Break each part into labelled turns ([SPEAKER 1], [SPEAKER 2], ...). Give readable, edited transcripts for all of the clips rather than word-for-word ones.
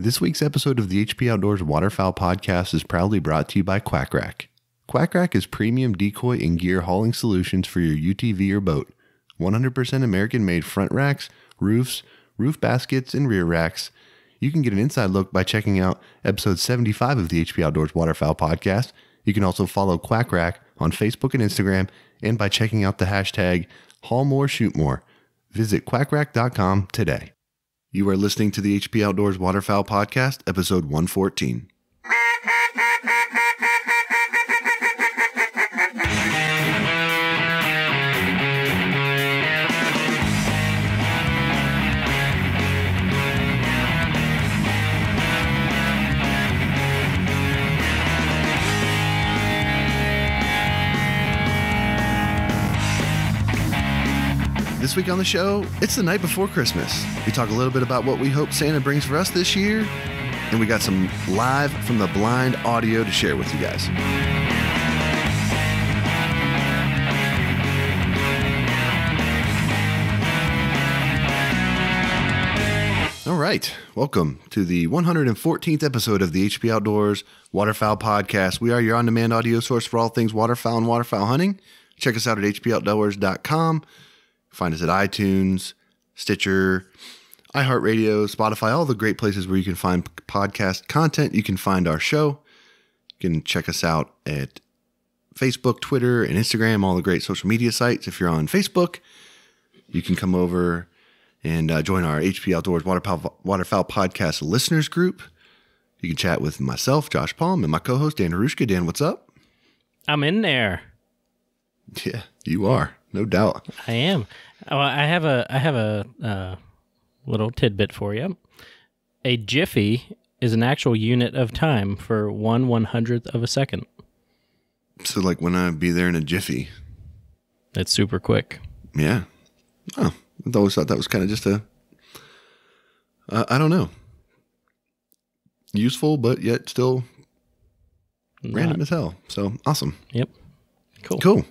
[SPEAKER 1] This week's episode of the HP Outdoors Waterfowl Podcast is proudly brought to you by Quack Rack. Quack Rack is premium decoy and gear hauling solutions for your UTV or boat. 100% American-made front racks, roofs, roof baskets, and rear racks. You can get an inside look by checking out episode 75 of the HP Outdoors Waterfowl Podcast. You can also follow Quack Rack on Facebook and Instagram, and by checking out the hashtag HaulMoreShootMore. Visit quackrack.com today. You are listening to the HP Outdoors Waterfowl Podcast, episode 114. This week on the show, it's the night before Christmas. We talk a little bit about what we hope Santa brings for us this year, and we got some live from the blind audio to share with you guys. All right, welcome to the 114th episode of the HP Outdoors Waterfowl Podcast. We are your on-demand audio source for all things waterfowl and waterfowl hunting. Check us out at hpoutdoors.com. Find us at iTunes, Stitcher, iHeartRadio, Spotify, all the great places where you can find podcast content. You can find our show. You can check us out at Facebook, Twitter, and Instagram, all the great social media sites. If you're on Facebook, you can come over and join our HP Outdoors Waterfowl Podcast listeners group. You can chat with myself, Josh Palm, and my co-host, Dan Harushka. Dan, what's up?
[SPEAKER 2] I'm in there.
[SPEAKER 1] Yeah, you are. No doubt.
[SPEAKER 2] I am. Oh, I have a little tidbit for you. A jiffy is an actual unit of time for 1/100th of a second.
[SPEAKER 1] So like when I be there in a jiffy.
[SPEAKER 2] It's super quick.
[SPEAKER 1] Yeah. Oh, I always thought that was kind of just I don't know. Useful, but yet still random as hell. So awesome.
[SPEAKER 2] Yep.
[SPEAKER 1] Cool.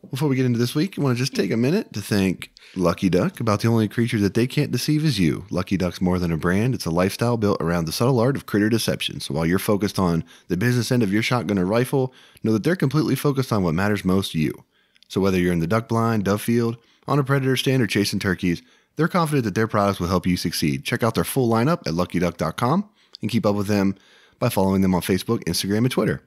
[SPEAKER 1] Before we get into this week, I want to just take a minute to thank Lucky Duck about the only creature that they can't deceive is you. Lucky Duck's more than a brand. It's a lifestyle built around the subtle art of critter deception. So while you're focused on the business end of your shotgun or rifle, know that they're completely focused on what matters most to you. So whether you're in the duck blind, dove field, on a predator stand, or chasing turkeys, they're confident that their products will help you succeed. Check out their full lineup at luckyduck.com and keep up with them by following them on Facebook, Instagram, and Twitter.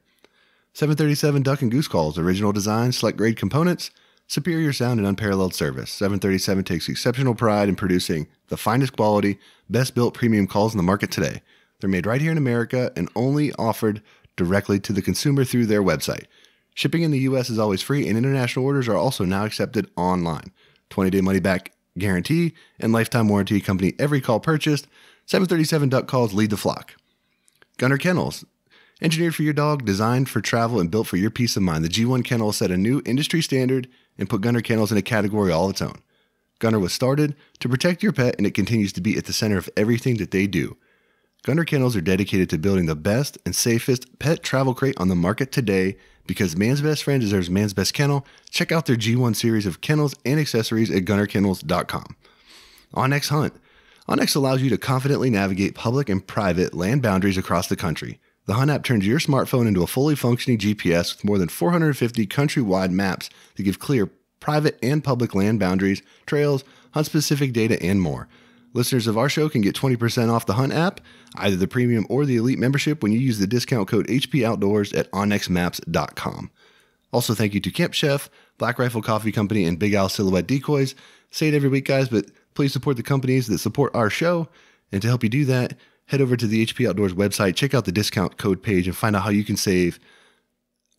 [SPEAKER 1] 737 Duck and Goose Calls, original design, select grade components, superior sound, and unparalleled service. 737 takes exceptional pride in producing the finest quality, best built premium calls in the market today. They're made right here in America and only offered directly to the consumer through their website. Shipping in the U.S. is always free, and international orders are also now accepted online. 20-day money-back guarantee and lifetime warranty accompany every call purchased. 737 Duck Calls lead the flock. Gunner Kennels. Engineered for your dog, designed for travel, and built for your peace of mind, the G1 Kennel set a new industry standard and put Gunner Kennels in a category all its own. Gunner was started to protect your pet, and it continues to be at the center of everything that they do. Gunner Kennels are dedicated to building the best and safest pet travel crate on the market today because man's best friend deserves man's best kennel. Check out their G1 series of kennels and accessories at gunnerkennels.com. Onyx Hunt. Onyx allows you to confidently navigate public and private land boundaries across the country. The Hunt app turns your smartphone into a fully functioning GPS with more than 450 countrywide maps that give clear private and public land boundaries, trails, hunt-specific data, and more. Listeners of our show can get 20% off the Hunt app, either the premium or the elite membership, when you use the discount code HPOutdoors at onyxmaps.com. Also, thank you to Camp Chef, Black Rifle Coffee Company, and Big Owl Silhouette Decoys. Say it every week, guys, but please support the companies that support our show. And to help you do that, head over to the HP Outdoors website, check out the discount code page, and find out how you can save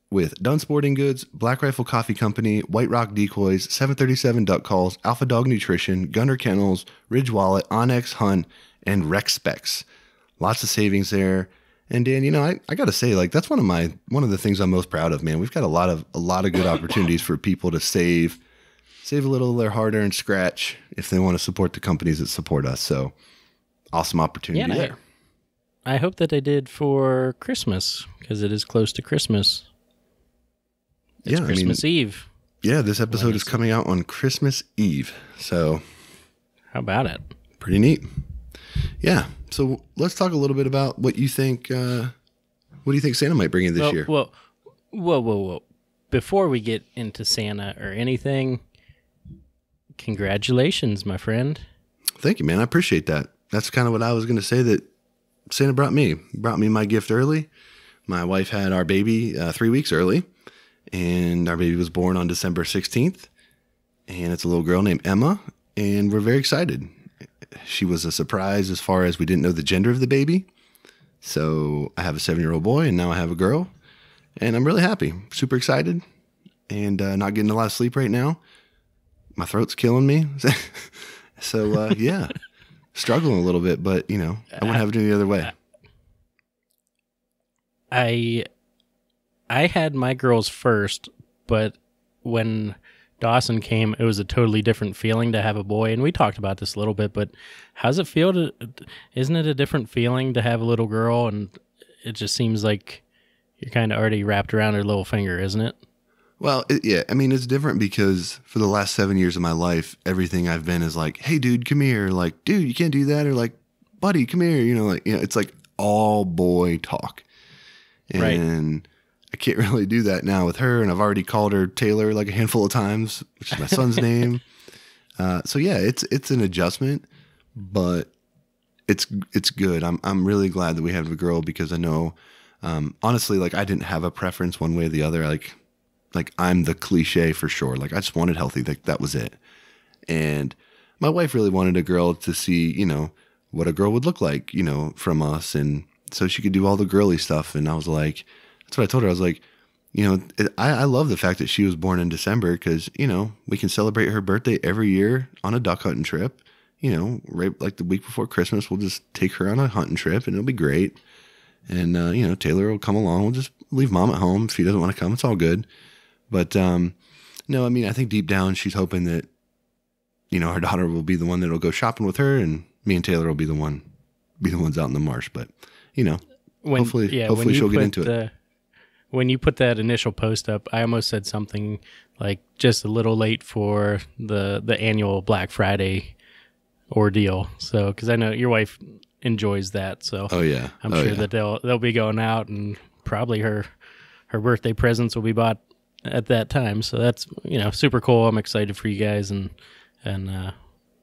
[SPEAKER 1] with Dunn Sporting Goods, Black Rifle Coffee Company, White Rock Decoys, 737 Duck Calls, Alpha Dog Nutrition, Gunner Kennels, Ridge Wallet, Onyx Hunt, and Rec Specs. Lots of savings there. And Dan, you know, I got to say, like, that's one of the things I'm most proud of, man. We've got a lot of good opportunities for people to save a little of their hard-earned scratch if they want to support the companies that support us. So awesome opportunity there.
[SPEAKER 2] I hope that they did for Christmas because it is close to Christmas. It's Christmas Eve.
[SPEAKER 1] Yeah, this episode is coming out on Christmas Eve. So
[SPEAKER 2] how about it?
[SPEAKER 1] Pretty neat. Yeah. So let's talk a little bit about what you think. What do you think Santa might bring in this year?
[SPEAKER 2] Whoa. Before we get into Santa or anything, congratulations, my friend.
[SPEAKER 1] Thank you, man. I appreciate that. That's kind of what I was going to say, that Santa brought me my gift early. My wife had our baby 3 weeks early, and our baby was born on December 16th, and it's a little girl named Emma, and we're very excited. She was a surprise as far as we didn't know the gender of the baby. So I have a 7-year-old boy, and now I have a girl, and I'm really happy, super excited, and not getting a lot of sleep right now. My throat's killing me. So, yeah, struggling a little bit, but, I wouldn't have it any other way.
[SPEAKER 2] I had my girls first, but when Dawson came, it was a totally different feeling to have a boy. And we talked about this a little bit, but how's it feel isn't it a different feeling to have a little girl? And it just seems like you're kind of already wrapped around her little finger, isn't it?
[SPEAKER 1] Well, yeah, I mean, it's different because for the last 7 years of my life, everything I've been is like, hey, dude, come here. Like, dude, you can't do that. Or like, buddy, come here. It's like all boy talk. And right. I can't really do that now with her. And I've already called her Taylor like a handful of times, which is my son's name. So yeah, it's an adjustment, but it's good. I'm really glad that we have a girl because I know, honestly, like I didn't have a preference one way or the other. Like I'm the cliche for sure. Like I just wanted healthy. That was it. And my wife really wanted a girl to see, what a girl would look like, from us. And so she could do all the girly stuff. And I was like, that's what I told her. I was like, I love the fact that she was born in December because, we can celebrate her birthday every year on a duck hunting trip. Right like the week before Christmas, we'll just take her on a hunting trip and it'll be great. And, Taylor will come along. We'll just leave mom at home. If she doesn't want to come, it's all good. But, no, I mean, I think deep down she's hoping that, her daughter will be the one that'll go shopping with her and me and Taylor will be the ones out in the marsh. But, hopefully she'll get into it.
[SPEAKER 2] When you put that initial post up, I almost said something like just a little late for the annual Black Friday ordeal. So, because I know your wife enjoys that. So, I'm sure that they'll be going out and probably her birthday presents will be bought at that time. So that's super cool. I'm excited for you guys and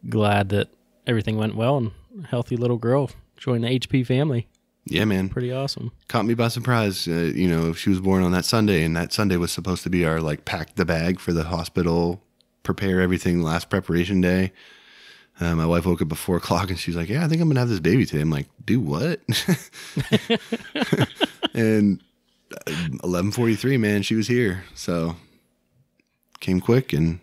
[SPEAKER 2] glad that everything went well and a healthy little girl joined the HP family.
[SPEAKER 1] Yeah, man.
[SPEAKER 2] Pretty awesome.
[SPEAKER 1] Caught me by surprise. She was born on that Sunday, and that Sunday was supposed to be our, pack the bag for the hospital, prepare everything, last preparation day. My wife woke up at 4 o'clock, and she's like, yeah, I think I'm going to have this baby today. I'm like, do what? And 11:43, man, she was here. So came quick, and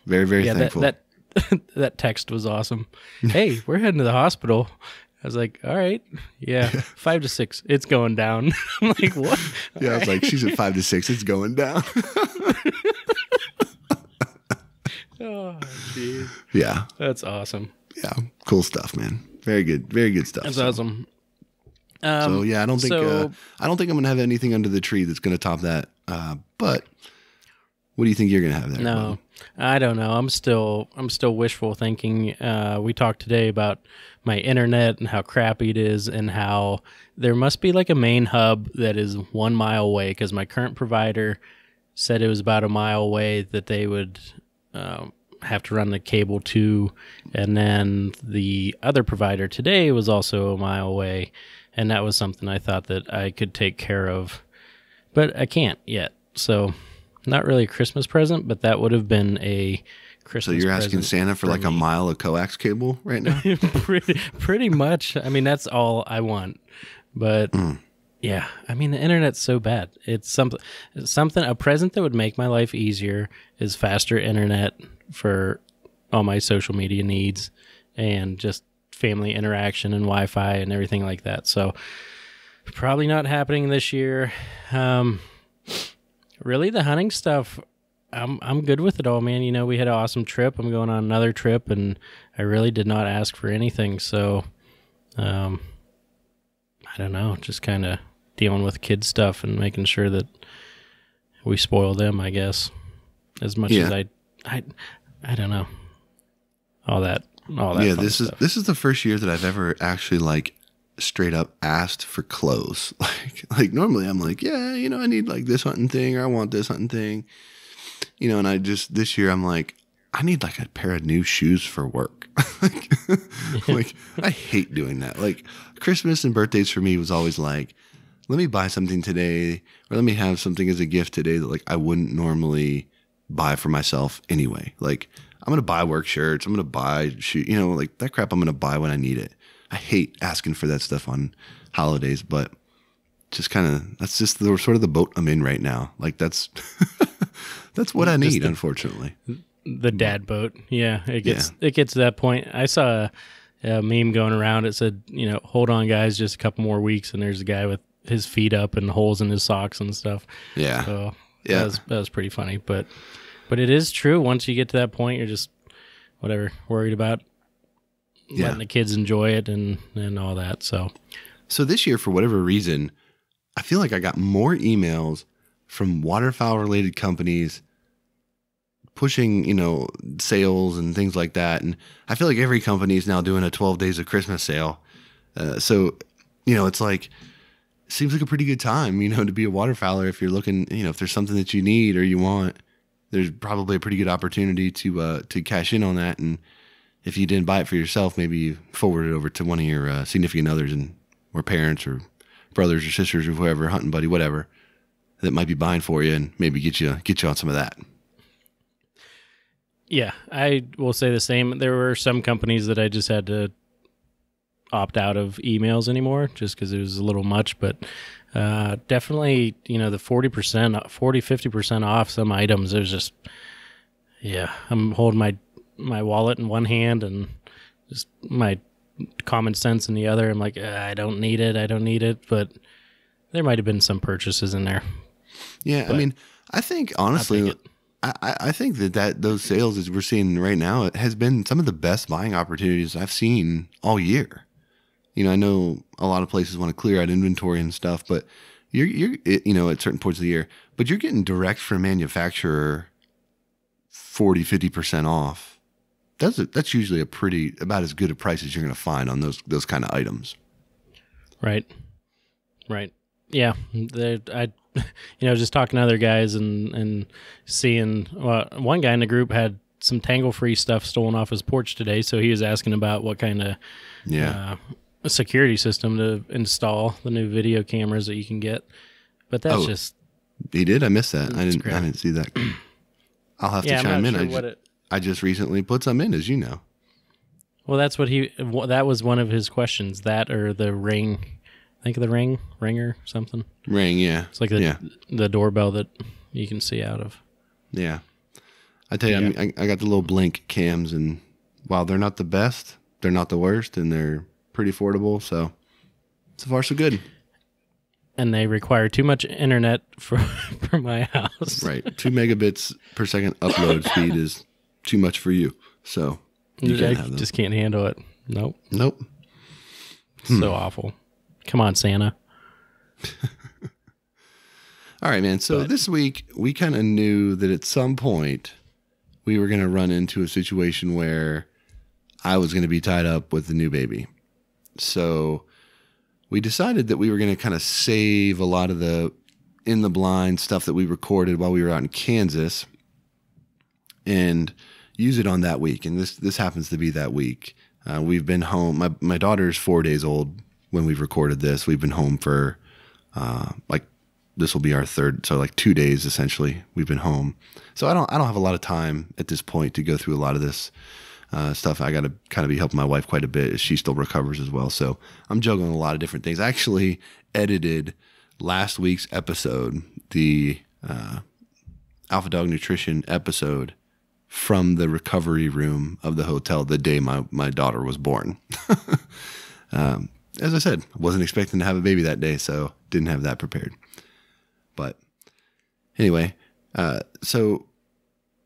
[SPEAKER 1] very, very thankful.
[SPEAKER 2] That text was awesome. Hey, we're heading to the hospital. I was like, all right, 5 to 6, it's going down. I'm like, what?
[SPEAKER 1] Yeah, I was like, she's at 5 to 6, it's going down.
[SPEAKER 2] Oh, dude.
[SPEAKER 1] Yeah.
[SPEAKER 2] That's awesome.
[SPEAKER 1] Yeah, cool stuff, man. Very good stuff.
[SPEAKER 2] That's awesome.
[SPEAKER 1] So yeah, I don't think I'm gonna have anything under the tree that's gonna top that. But what do you think you're gonna have there?
[SPEAKER 2] No,
[SPEAKER 1] Bob?
[SPEAKER 2] I don't know. I'm still wishful thinking. We talked today about my internet and how crappy it is, and how there must be like a main hub that is 1 mile away. Because my current provider said it was about a mile away that they would have to run the cable to, and then the other provider today was also a mile away. And that was something I thought that I could take care of, but I can't yet. So not really a Christmas present, but that would have been a Christmas present.
[SPEAKER 1] So you're asking Santa for like a mile of coax cable right now?
[SPEAKER 2] pretty much. I mean, that's all I want. But yeah, I mean, the internet's so bad. It's something, a present that would make my life easier is faster internet for all my social media needs and just family interaction and Wi-Fi and everything like that. So probably not happening this year. Really, the hunting stuff, I'm good with it all, man. We had an awesome trip. I'm going on another trip, and I really did not ask for anything. So I don't know, just kind of dealing with kid stuff and making sure that we spoil them, I guess, as much as I don't know, all that. all that.
[SPEAKER 1] Yeah,
[SPEAKER 2] fun stuff.
[SPEAKER 1] this is the first year that I've ever actually like straight up asked for clothes. Like normally I'm like, yeah, you know, I need like this hunting thing or I want this hunting thing. You know, and I just this year I'm like, I need like a pair of new shoes for work. Like I hate doing that. Like Christmas and birthdays for me was always like, let me buy something today or let me have something as a gift today that like I wouldn't normally buy for myself anyway. Like I'm going to buy work shirts. I'm going to buy shoes, you know, like that crap I'm going to buy when I need it. I hate asking for that stuff on holidays, but just kind of, that's just the sort of the boat I'm in right now. Like that's, that's what I need, unfortunately.
[SPEAKER 2] The dad boat. Yeah. It gets to that point. I saw a meme going around. It said, you know, hold on guys, just a couple more weeks. And there's a guy with his feet up and holes in his socks and stuff.
[SPEAKER 1] Yeah.
[SPEAKER 2] So that was pretty funny, but it is true. Once you get to that point, you're just whatever worried about letting the kids enjoy it and all that. So
[SPEAKER 1] this year, for whatever reason, I feel like I got more emails from waterfowl related companies pushing, you know, sales and things like that. And I feel like every company is now doing a 12 days of Christmas sale. So, you know, it's like, it seems like a pretty good time, you know, to be a waterfowler. If you're looking, you know, if there's something that you need or you want, there's probably a pretty good opportunity to cash in on that. And if you didn't buy it for yourself, maybe you forward it over to one of your significant others or parents or brothers or sisters or whoever, hunting buddy, whatever, that might be buying for you and maybe get you on some of that.
[SPEAKER 2] Yeah, I will say the same. There were some companies that I just had to opt out of emails anymore just because it was a little much, but definitely, you know, the 50% off some items. There's just, I'm holding my wallet in one hand and just my common sense in the other. I'm like, I don't need it, but there might have been some purchases in there.
[SPEAKER 1] Yeah, but I mean, I think honestly, I think that those sales as we're seeing right now, it has been some of the best buying opportunities I've seen all year. You know, I know a lot of places want to clear out inventory and stuff, but you're you know, at certain points of the year, but you're getting direct from manufacturer 40-50% off. That's usually about as good a price as you're going to find on those kind of items. Right.
[SPEAKER 2] Yeah. Just talking to other guys and seeing, one guy in the group had some tangle-free stuff stolen off his porch today, so he was asking about what kind of a security system to install, the new video cameras that you can get. But that's just...
[SPEAKER 1] He did? I missed that. I didn't see that. I'll have to chime in. Sure I just recently put some in, as you know.
[SPEAKER 2] Well, that's that was one of his questions, that or the Ring. I think of the Ringer, something.
[SPEAKER 1] Ring, yeah.
[SPEAKER 2] It's like the doorbell that you can see out of.
[SPEAKER 1] Yeah. I tell you, I got the little Blink cams, and while they're not the best, they're not the worst, and they're pretty affordable, so far so good.
[SPEAKER 2] And they require too much internet for my house.
[SPEAKER 1] Right. 2 megabits per second upload speed is too much for you, so you
[SPEAKER 2] just can't handle it.
[SPEAKER 1] Nope.
[SPEAKER 2] So awful. Come on, Santa.
[SPEAKER 1] All right, man. So this week, we kind of knew that at some point we were going to run into a situation where I was going to be tied up with the new baby. So we decided that we were going to kind of save a lot of the in the blind stuff that we recorded while we were out in Kansas and use it on that week. And this happens to be that week. We've been home. My daughter's 4 days old when we've recorded this. We've been home for this will be our third, so like 2 days essentially we've been home. So I don't have a lot of time at this point to go through a lot of this stuff. I got to kind of be helping my wife quite a bit as she still recovers as well. So I'm juggling a lot of different things. I actually edited last week's episode, the Alpha Dog Nutrition episode, from the recovery room of the hotel the day my daughter was born. As I said, I wasn't expecting to have a baby that day, so didn't have that prepared. But anyway, so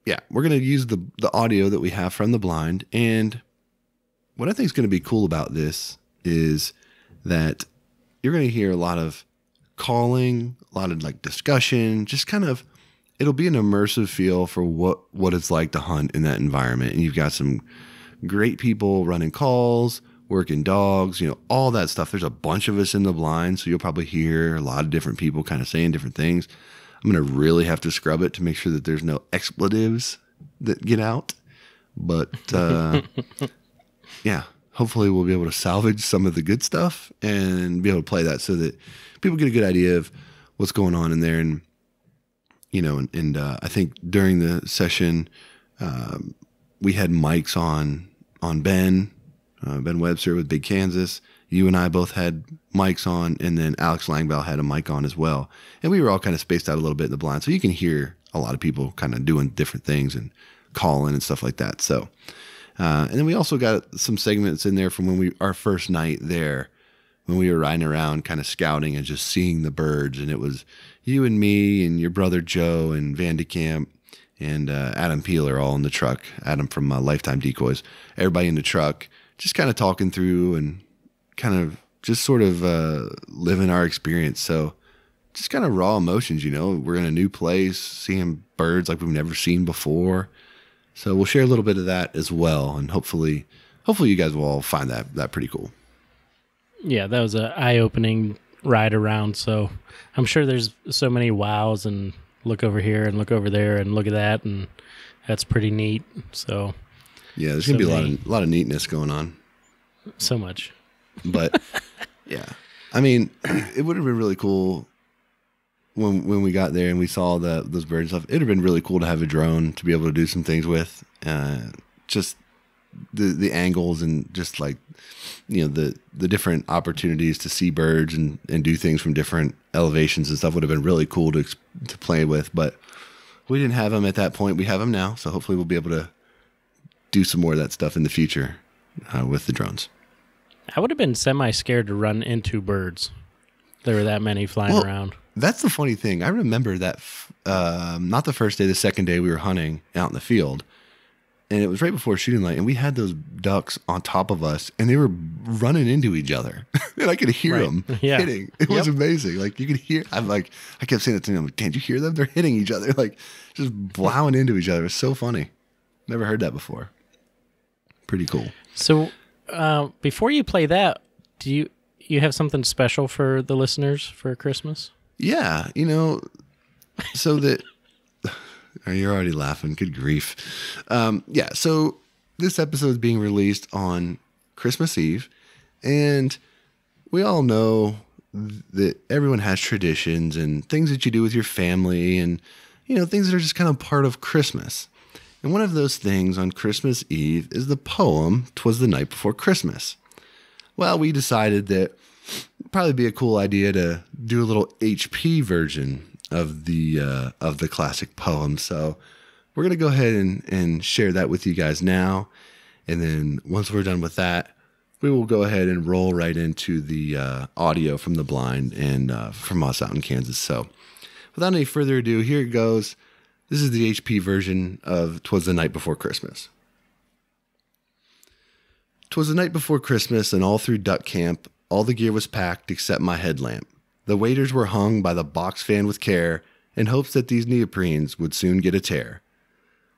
[SPEAKER 1] yeah, we're going to use the audio that we have from the blind. And what I think is going to be cool about this is that you're going to hear a lot of calling, a lot of like discussion, just kind of, it'll be an immersive feel for what it's like to hunt in that environment. And you've got some great people running calls, working dogs, all that stuff. There's a bunch of us in the blind, so you'll probably hear a lot of different people kind of saying different things. I'm going to really have to scrub it to make sure that there's no expletives that get out. But yeah, hopefully we'll be able to salvage some of the good stuff and be able to play that so that people get a good idea of what's going on in there. And, I think during the session, we had mics on Ben Webster with Big Kansas. You and I both had mics on, and then Alex Langbaugh had a mic on as well. And we were all kind of spaced out a little bit in the blind. So you can hear a lot of people kind of doing different things and calling and stuff like that. So, and then we also got some segments in there from our first night there, when we were riding around kind of scouting and just seeing the birds. And it was you and me and your brother Joe and Van de Kamp and Adam Peeler all in the truck. Adam from Lifetime Decoys. Everybody in the truck, just kind of talking through and kind of just sort of living our experience. So just kind of raw emotions, we're in a new place, seeing birds like we've never seen before. So we'll share a little bit of that as well. And hopefully you guys will all find that pretty cool.
[SPEAKER 2] Yeah, that was an eye-opening ride around. So I'm sure there's so many wows and look over here and look over there and look at that. And that's pretty neat. So
[SPEAKER 1] yeah, there's going to be a lot of neatness going on.
[SPEAKER 2] So much.
[SPEAKER 1] But yeah, I mean, it would have been really cool when we got there and we saw those birds and stuff. It would have been really cool to have a drone to be able to do some things with, just the angles and just like, the different opportunities to see birds and do things from different elevations and stuff would have been really cool to play with. But we didn't have them at that point. We have them now. So hopefully we'll be able to do some more of that stuff in the future with the drones.
[SPEAKER 2] I would have been semi-scared to run into birds. There were that many flying around.
[SPEAKER 1] That's the funny thing. I remember that, not the first day, the second day we were hunting out in the field. And it was right before shooting light. And we had those ducks on top of us. And they were running into each other. And I could hear them hitting. It was amazing. Like, you could hear. I kept saying it to them. Like, can't you hear them? They're hitting each other. Like, just plowing into each other. It was so funny. Never heard that before. Pretty cool.
[SPEAKER 2] So, before you play that, do you have something special for the listeners for Christmas?
[SPEAKER 1] Yeah, so that you're already laughing. Good grief. Yeah, so this episode is being released on Christmas Eve, and we all know that everyone has traditions and things that you do with your family and, things that are just kind of part of Christmas. And one of those things on Christmas Eve is the poem, "'Twas the Night Before Christmas." Well, we decided that it'd probably be a cool idea to do a little HP version of the classic poem. So we're going to go ahead and share that with you guys now. And then once we're done with that, we will go ahead and roll right into the audio from the blind and from us out in Kansas. So without any further ado, here it goes. This is the HP version of "'Twas the Night Before Christmas." 'Twas the night before Christmas, and all through duck camp, all the gear was packed except my headlamp. The waiters were hung by the box fan with care, in hopes that these neoprenes would soon get a tear.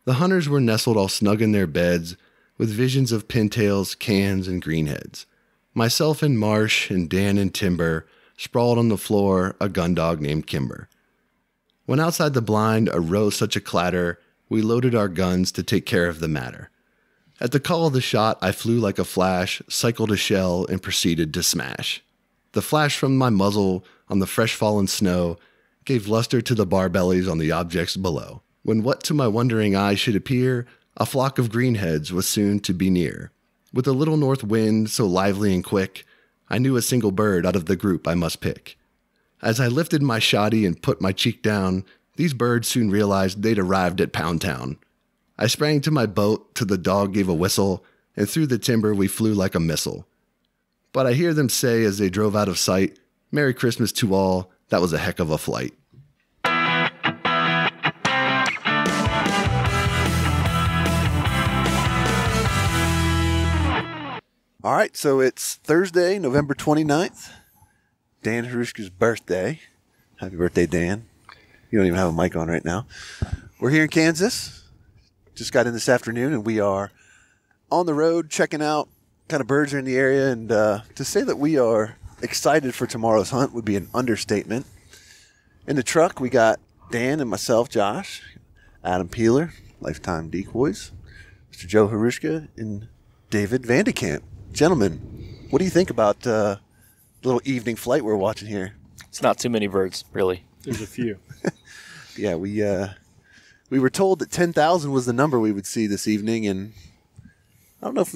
[SPEAKER 1] The hunters were nestled all snug in their beds, with visions of pintails, cans, and greenheads. Myself and Marsh and Dan and Timber sprawled on the floor, a gun dog named Kimber. When outside the blind arose such a clatter, we loaded our guns to take care of the matter. At the call of the shot, I flew like a flash, cycled a shell, and proceeded to smash. The flash from my muzzle on the fresh fallen snow gave luster to the barbellies on the objects below. When what to my wondering eye should appear, a flock of greenheads was soon to be near. With a little north wind so lively and quick, I knew a single bird out of the group I must pick. As I lifted my shoddy and put my cheek down, these birds soon realized they'd arrived at Pound Town. I sprang to my boat till the dog gave a whistle, and through the timber we flew like a missile. But I hear them say as they drove out of sight, "Merry Christmas to all, that was a heck of a flight." All right, so it's Thursday, November 29th, Dan Harushka's birthday. Happy birthday, Dan. You don't even have a mic on right now. We're here in Kansas. Just got in this afternoon, and we are on the road checking out kind of birds are in the area, and to say that we are excited for tomorrow's hunt would be an understatement. In the truck, we got Dan and myself, Josh, Adam Peeler, Lifetime Decoys, Mr. Joe Harushka, and David Vandekamp. Gentlemen, what do you think about the little evening flight we're watching here?
[SPEAKER 3] It's not too many birds, really.
[SPEAKER 4] There's a few.
[SPEAKER 1] Yeah, we were told that 10,000 was the number we would see this evening, and I don't know if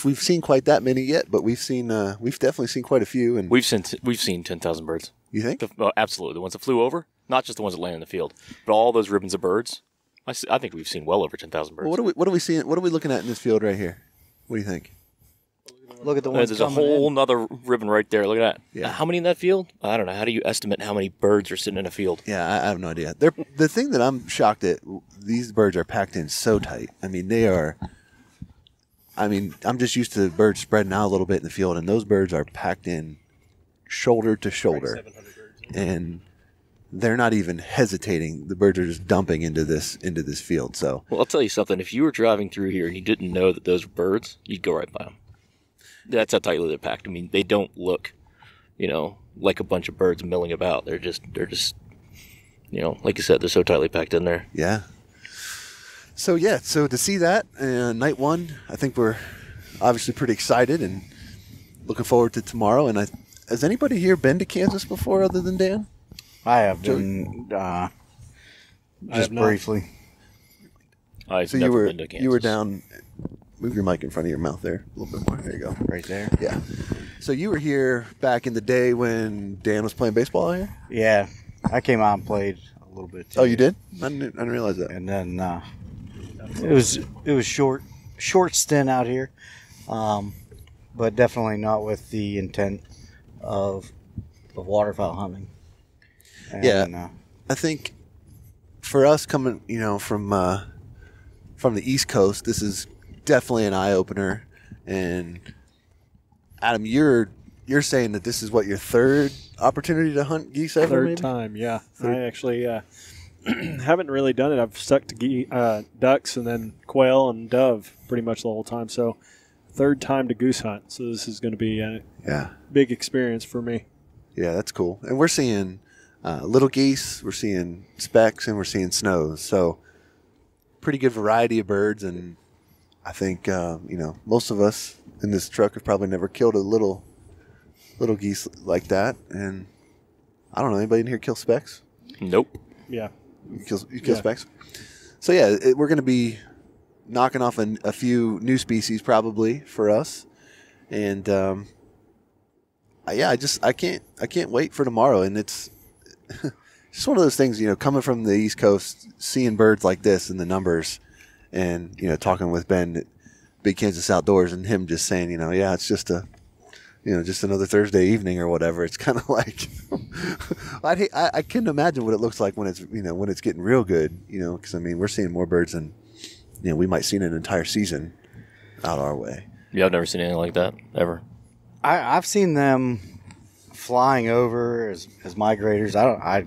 [SPEAKER 1] we've seen quite that many yet, but we've definitely seen quite a few. And
[SPEAKER 3] We've seen 10,000 birds.
[SPEAKER 1] you think?
[SPEAKER 3] Absolutely. The ones that flew over, not just the ones that landed in the field, but all those ribbons of birds. I think we've seen well over 10,000 birds.
[SPEAKER 1] Well, what are we seeing? What are we looking at in this field right here? What do you think?
[SPEAKER 5] Look at the ones
[SPEAKER 3] There's a
[SPEAKER 5] coming
[SPEAKER 3] whole
[SPEAKER 5] in.
[SPEAKER 3] nother ribbon right there. Look at that.
[SPEAKER 1] Yeah.
[SPEAKER 3] How many in that field? I don't know. How do you estimate how many birds are sitting in a field?
[SPEAKER 1] Yeah, I have no idea. The thing that I'm shocked at, these birds are packed in so tight. I mean, I'm just used to birds spreading out a little bit in the field, and those birds are packed in shoulder to shoulder. And they're not even hesitating. The birds are just dumping into this field. So,
[SPEAKER 3] Well, I'll tell you something. If you were driving through here and you didn't know that those were birds, you'd go right by them. That's how tightly they're packed. I mean, they don't look, like a bunch of birds milling about. They're just, like you said, they're so tightly packed in there.
[SPEAKER 1] yeah. So to see that night one, I think we're obviously pretty excited and looking forward to tomorrow. And has anybody here been to Kansas before other than Dan?
[SPEAKER 5] I have been just briefly.
[SPEAKER 3] I've
[SPEAKER 1] So
[SPEAKER 3] never been to Kansas.
[SPEAKER 1] you were down. Move your mic in front of your mouth there a little bit more. There you go.
[SPEAKER 5] Right there.
[SPEAKER 1] Yeah. So you were here back in the day when Dan was playing baseball here?
[SPEAKER 5] Yeah, I came out and played a little bit. Too.
[SPEAKER 1] Oh, you did? I didn't realize that.
[SPEAKER 5] And then it was short stint out here, but definitely not with the intent of waterfowl hunting. And,
[SPEAKER 1] Yeah. I think for us coming, from the East Coast, this is definitely an eye opener. And Adam, you're saying that this is what, your third opportunity to hunt geese ever?
[SPEAKER 4] Third
[SPEAKER 1] maybe?
[SPEAKER 4] time, yeah. I actually haven't really done it. I've stuck to ducks and then quail and dove pretty much the whole time. So third time to goose hunt. So this is going to be a big experience for me.
[SPEAKER 1] Yeah, that's cool. And we're seeing little geese, we're seeing specks, and we're seeing snows. So pretty good variety of birds. And I think, most of us in this truck have probably never killed a little geese like that. And I don't know, anybody in here kill specks?
[SPEAKER 3] Nope.
[SPEAKER 4] Yeah.
[SPEAKER 1] You kill specks? So yeah, we're going to be knocking off a few new species probably for us. And I can't wait for tomorrow. And it's just one of those things, coming from the East Coast, seeing birds like this and the numbers, and talking with Ben at Big Kansas Outdoors, and him just saying, it's just just another Thursday evening or whatever. It's kind of like I couldn't imagine what it looks like when it's getting real good. Because we're seeing more birds than we might see in an entire season out our way.
[SPEAKER 3] Yeah, I've never seen anything like that ever.
[SPEAKER 5] I've seen them flying over as migrators. I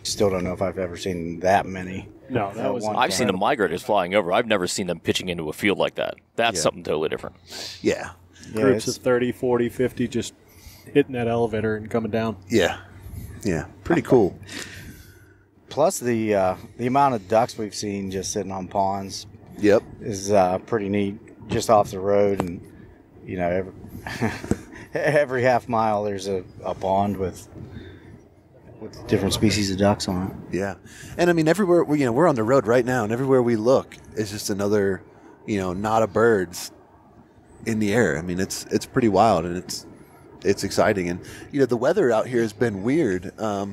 [SPEAKER 5] still don't know if I've ever seen that many.
[SPEAKER 4] No, that was.
[SPEAKER 3] I've seen the migrators flying over. I've never seen them pitching into a field like that. That's something totally different.
[SPEAKER 1] Yeah.
[SPEAKER 4] Groups of 30, 40, 50 just hitting that elevator and coming down.
[SPEAKER 1] Yeah. Yeah. Pretty cool.
[SPEAKER 5] Plus the amount of ducks we've seen just sitting on ponds.
[SPEAKER 1] Yep.
[SPEAKER 5] Is pretty neat. Just off the road, and every half mile there's a pond with different species of ducks on it.
[SPEAKER 1] Yeah. And everywhere we're on the road right now, and everywhere we look is just another knot of birds in the air. It's pretty wild, and it's exciting. And the weather out here has been weird. A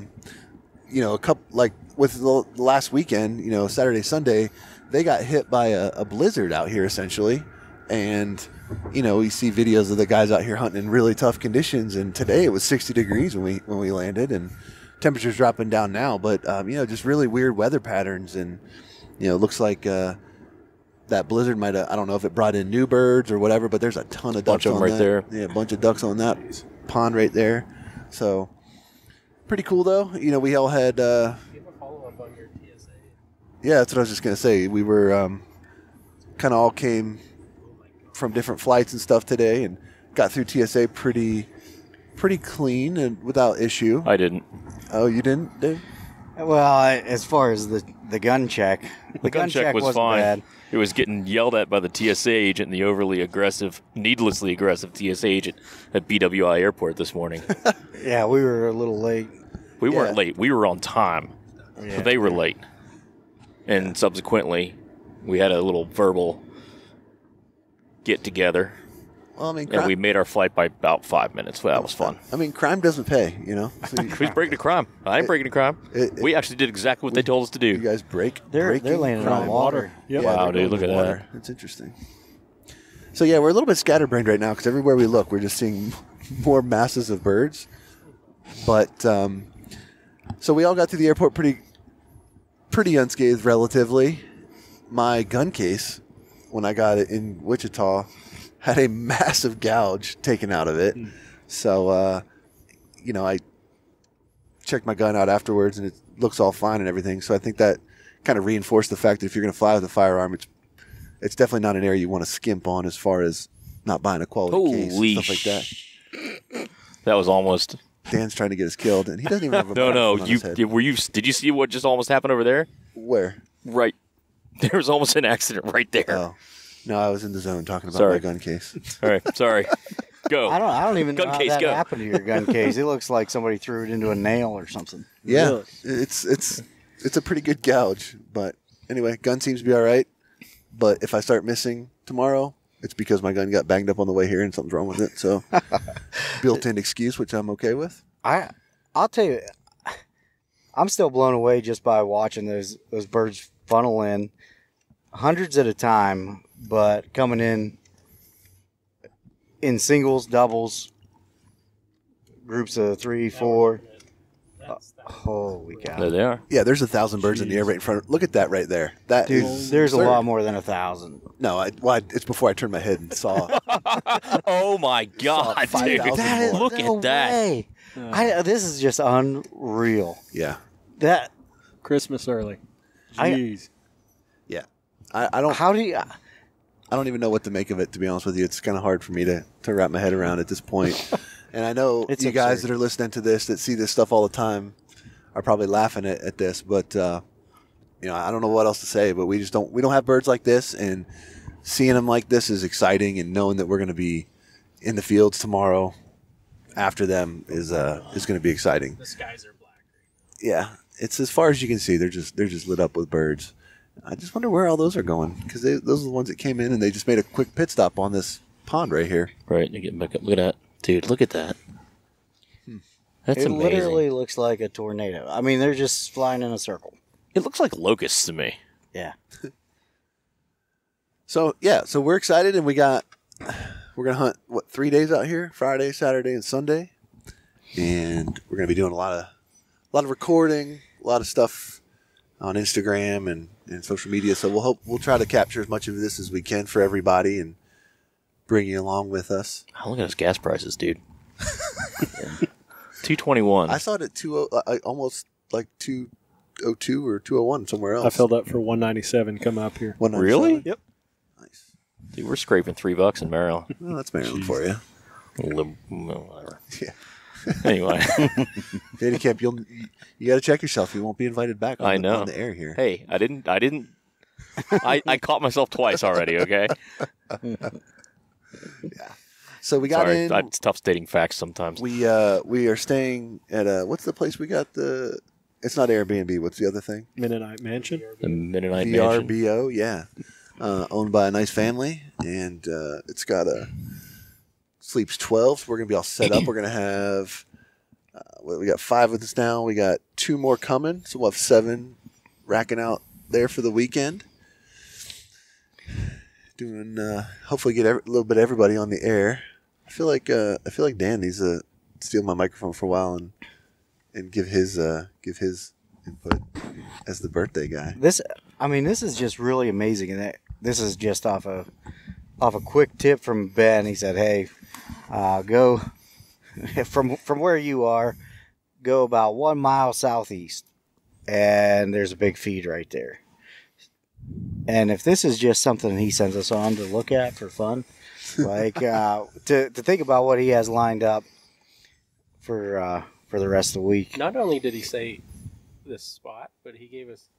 [SPEAKER 1] couple, like with the last weekend, Saturday, Sunday, they got hit by a blizzard out here essentially. And we see videos of the guys out here hunting in really tough conditions, and today it was 60 degrees when we landed, and temperatures dropping down now, but just really weird weather patterns. And it looks like that blizzard might have, I don't know if it brought in new birds or whatever, but there's a ton of ducks on
[SPEAKER 3] right
[SPEAKER 1] that.
[SPEAKER 3] there.
[SPEAKER 1] Yeah, a bunch of ducks on that pond right there. So pretty cool though. We all had
[SPEAKER 2] Give a follow-up on your TSA.
[SPEAKER 1] yeah, that's what I was just gonna say. We were kind of all came from different flights and stuff today, and got through TSA pretty clean and without issue.
[SPEAKER 3] I didn't.
[SPEAKER 1] Oh, you didn't, Dave?
[SPEAKER 5] Well, as far as the gun check,
[SPEAKER 3] The gun check was
[SPEAKER 5] wasn't
[SPEAKER 3] fine.
[SPEAKER 5] bad.
[SPEAKER 3] It was getting yelled at by the TSA agent and the overly aggressive, needlessly aggressive TSA agent at BWI Airport this morning.
[SPEAKER 5] Yeah, we were a little late.
[SPEAKER 3] We weren't late. We were on time.
[SPEAKER 5] Yeah.
[SPEAKER 3] They were late. And subsequently, we had a little verbal get-together.
[SPEAKER 1] Well, I mean,
[SPEAKER 3] And we made our flight by about 5 minutes. Well, that was fun.
[SPEAKER 1] I mean, crime doesn't pay, you know. So
[SPEAKER 3] Who's breaking a crime? I ain't breaking a crime. We actually did exactly what they told us to
[SPEAKER 1] you
[SPEAKER 3] do.
[SPEAKER 1] guys break.
[SPEAKER 5] They're
[SPEAKER 1] breaking
[SPEAKER 5] landing
[SPEAKER 1] crime.
[SPEAKER 5] on water.
[SPEAKER 4] Yep.
[SPEAKER 3] Wow,
[SPEAKER 1] they're
[SPEAKER 3] dude,
[SPEAKER 1] going
[SPEAKER 3] look
[SPEAKER 1] to
[SPEAKER 3] at
[SPEAKER 1] water. That's interesting. So yeah, we're a little bit scatterbrained right now because everywhere we look, we're just seeing more masses of birds. But so we all got through the airport pretty unscathed, relatively. My gun case, when I got it in Wichita, had a massive gouge taken out of it. So, you know, I checked my gun out afterwards, and it looks all fine and everything. So I think that kind of reinforced the fact that if you're going to fly with a firearm, it's definitely not an area you want to skimp on as far as not buying a quality case and stuff like that.
[SPEAKER 3] That was almost...
[SPEAKER 1] Dan's trying to get us killed, and he doesn't even have a
[SPEAKER 3] No,
[SPEAKER 1] microphone on his head.
[SPEAKER 3] Did you see what just almost happened over there?
[SPEAKER 1] Where?
[SPEAKER 3] Right. There was almost an accident right there.
[SPEAKER 1] Oh. No, I was in the zone talking about
[SPEAKER 3] Sorry.
[SPEAKER 1] my gun case.
[SPEAKER 3] All right, sorry. Go.
[SPEAKER 5] I don't even know
[SPEAKER 3] Gun
[SPEAKER 5] how
[SPEAKER 3] case,
[SPEAKER 5] that
[SPEAKER 3] go.
[SPEAKER 5] happened to your gun case. It looks like somebody threw it into a nail or something.
[SPEAKER 1] Yeah,
[SPEAKER 4] Really?
[SPEAKER 1] it's a pretty good gouge. But anyway, gun seems to be all right. But if I start missing tomorrow, it's because my gun got banged up on the way here and something's wrong with it. So built-in excuse, which I'm okay with.
[SPEAKER 5] I'll tell you, I'm still blown away just by watching those birds funnel in hundreds at a time, but coming in singles, doubles, groups of 3, 4. Holy cow!
[SPEAKER 3] There they are.
[SPEAKER 1] Yeah, there's 1,000 birds in the air right in front. Look at that right there. That
[SPEAKER 5] Dude,
[SPEAKER 1] is
[SPEAKER 5] there's a
[SPEAKER 1] absurd.
[SPEAKER 5] lot more than 1,000.
[SPEAKER 1] No, it's before I turned my head and saw.
[SPEAKER 3] Oh, my God, dude.
[SPEAKER 1] 5,000
[SPEAKER 5] That is
[SPEAKER 1] more.
[SPEAKER 3] Look
[SPEAKER 5] no
[SPEAKER 3] at that.
[SPEAKER 5] way. This is just unreal.
[SPEAKER 1] Yeah,
[SPEAKER 5] That
[SPEAKER 4] Christmas early.
[SPEAKER 5] I-
[SPEAKER 4] Jeez.
[SPEAKER 1] yeah. I don't.
[SPEAKER 5] how do you?
[SPEAKER 1] I don't even know what to make of it, to be honest with you. It's kind of hard for me to wrap my head around at this point. And I know
[SPEAKER 5] It's
[SPEAKER 1] you guys
[SPEAKER 5] absurd.
[SPEAKER 1] that are listening to this, that see this stuff all the time, are probably laughing at this. But, you know, I don't know what else to say, but we don't have birds like this. And seeing them like this is exciting. And knowing that we're going to be in the fields tomorrow after them is going to be exciting.
[SPEAKER 2] The skies are black.
[SPEAKER 1] Yeah. It's as far as you can see. They're just lit up with birds. I just wonder where all those are going, because those are the ones that came in and they just made a quick pit stop on this pond right here.
[SPEAKER 3] Right, you're getting back up. Look at that. Dude, look at that. That's
[SPEAKER 5] It
[SPEAKER 3] amazing.
[SPEAKER 5] literally looks like a tornado. I mean, they're just flying in a circle.
[SPEAKER 3] It looks like locusts to me.
[SPEAKER 5] Yeah.
[SPEAKER 1] So we're excited, and we're gonna hunt 3 days out here: Friday, Saturday, and Sunday, and we're gonna be doing a lot of recording, a lot of stuff on Instagram and social media. So we'll try to capture as much of this as we can for everybody and bring you along with us.
[SPEAKER 3] Oh, look at those gas prices, dude. $2.21.
[SPEAKER 1] I saw it at almost like 202 or 201 somewhere else.
[SPEAKER 4] I filled up for 197 coming up here.
[SPEAKER 1] 197.
[SPEAKER 3] Really?
[SPEAKER 4] Yep.
[SPEAKER 1] Nice.
[SPEAKER 3] Dude, we're scraping $3 in Maryland.
[SPEAKER 1] Well, that's Maryland for you.
[SPEAKER 3] Whatever.
[SPEAKER 1] Yeah.
[SPEAKER 3] Anyway.
[SPEAKER 1] Handicap, you got to check yourself. You won't be invited back
[SPEAKER 3] I know.
[SPEAKER 1] on the air here.
[SPEAKER 3] Hey, I didn't. I caught myself twice already. Okay.
[SPEAKER 1] So we got
[SPEAKER 3] Sorry,
[SPEAKER 1] in.
[SPEAKER 3] it's tough stating facts sometimes.
[SPEAKER 1] We are staying at what's the place we got the? It's not Airbnb. What's the other thing?
[SPEAKER 4] Mennonite Mansion.
[SPEAKER 3] The Mennonite Mansion.
[SPEAKER 1] VRBO. Yeah, owned by a nice family, and it's got a sleeps 12. So we're gonna be all set up. We're gonna have. We got 5 with us now. We got 2 more coming, so we'll have 7 racking out there for the weekend. Doing hopefully get a little bit of everybody on the air. I feel like Dan needs to steal my microphone for a while and give his input as the birthday guy.
[SPEAKER 5] This is just really amazing, and this is just off a quick tip from Ben. He said, "Hey, go from where you are, go about 1 mile southeast, and there's a big feed right there. And if this is just something he sends us on to look at for fun, Like to think about what he has lined up for the rest of the week.
[SPEAKER 2] Not only did he say this spot, but he gave us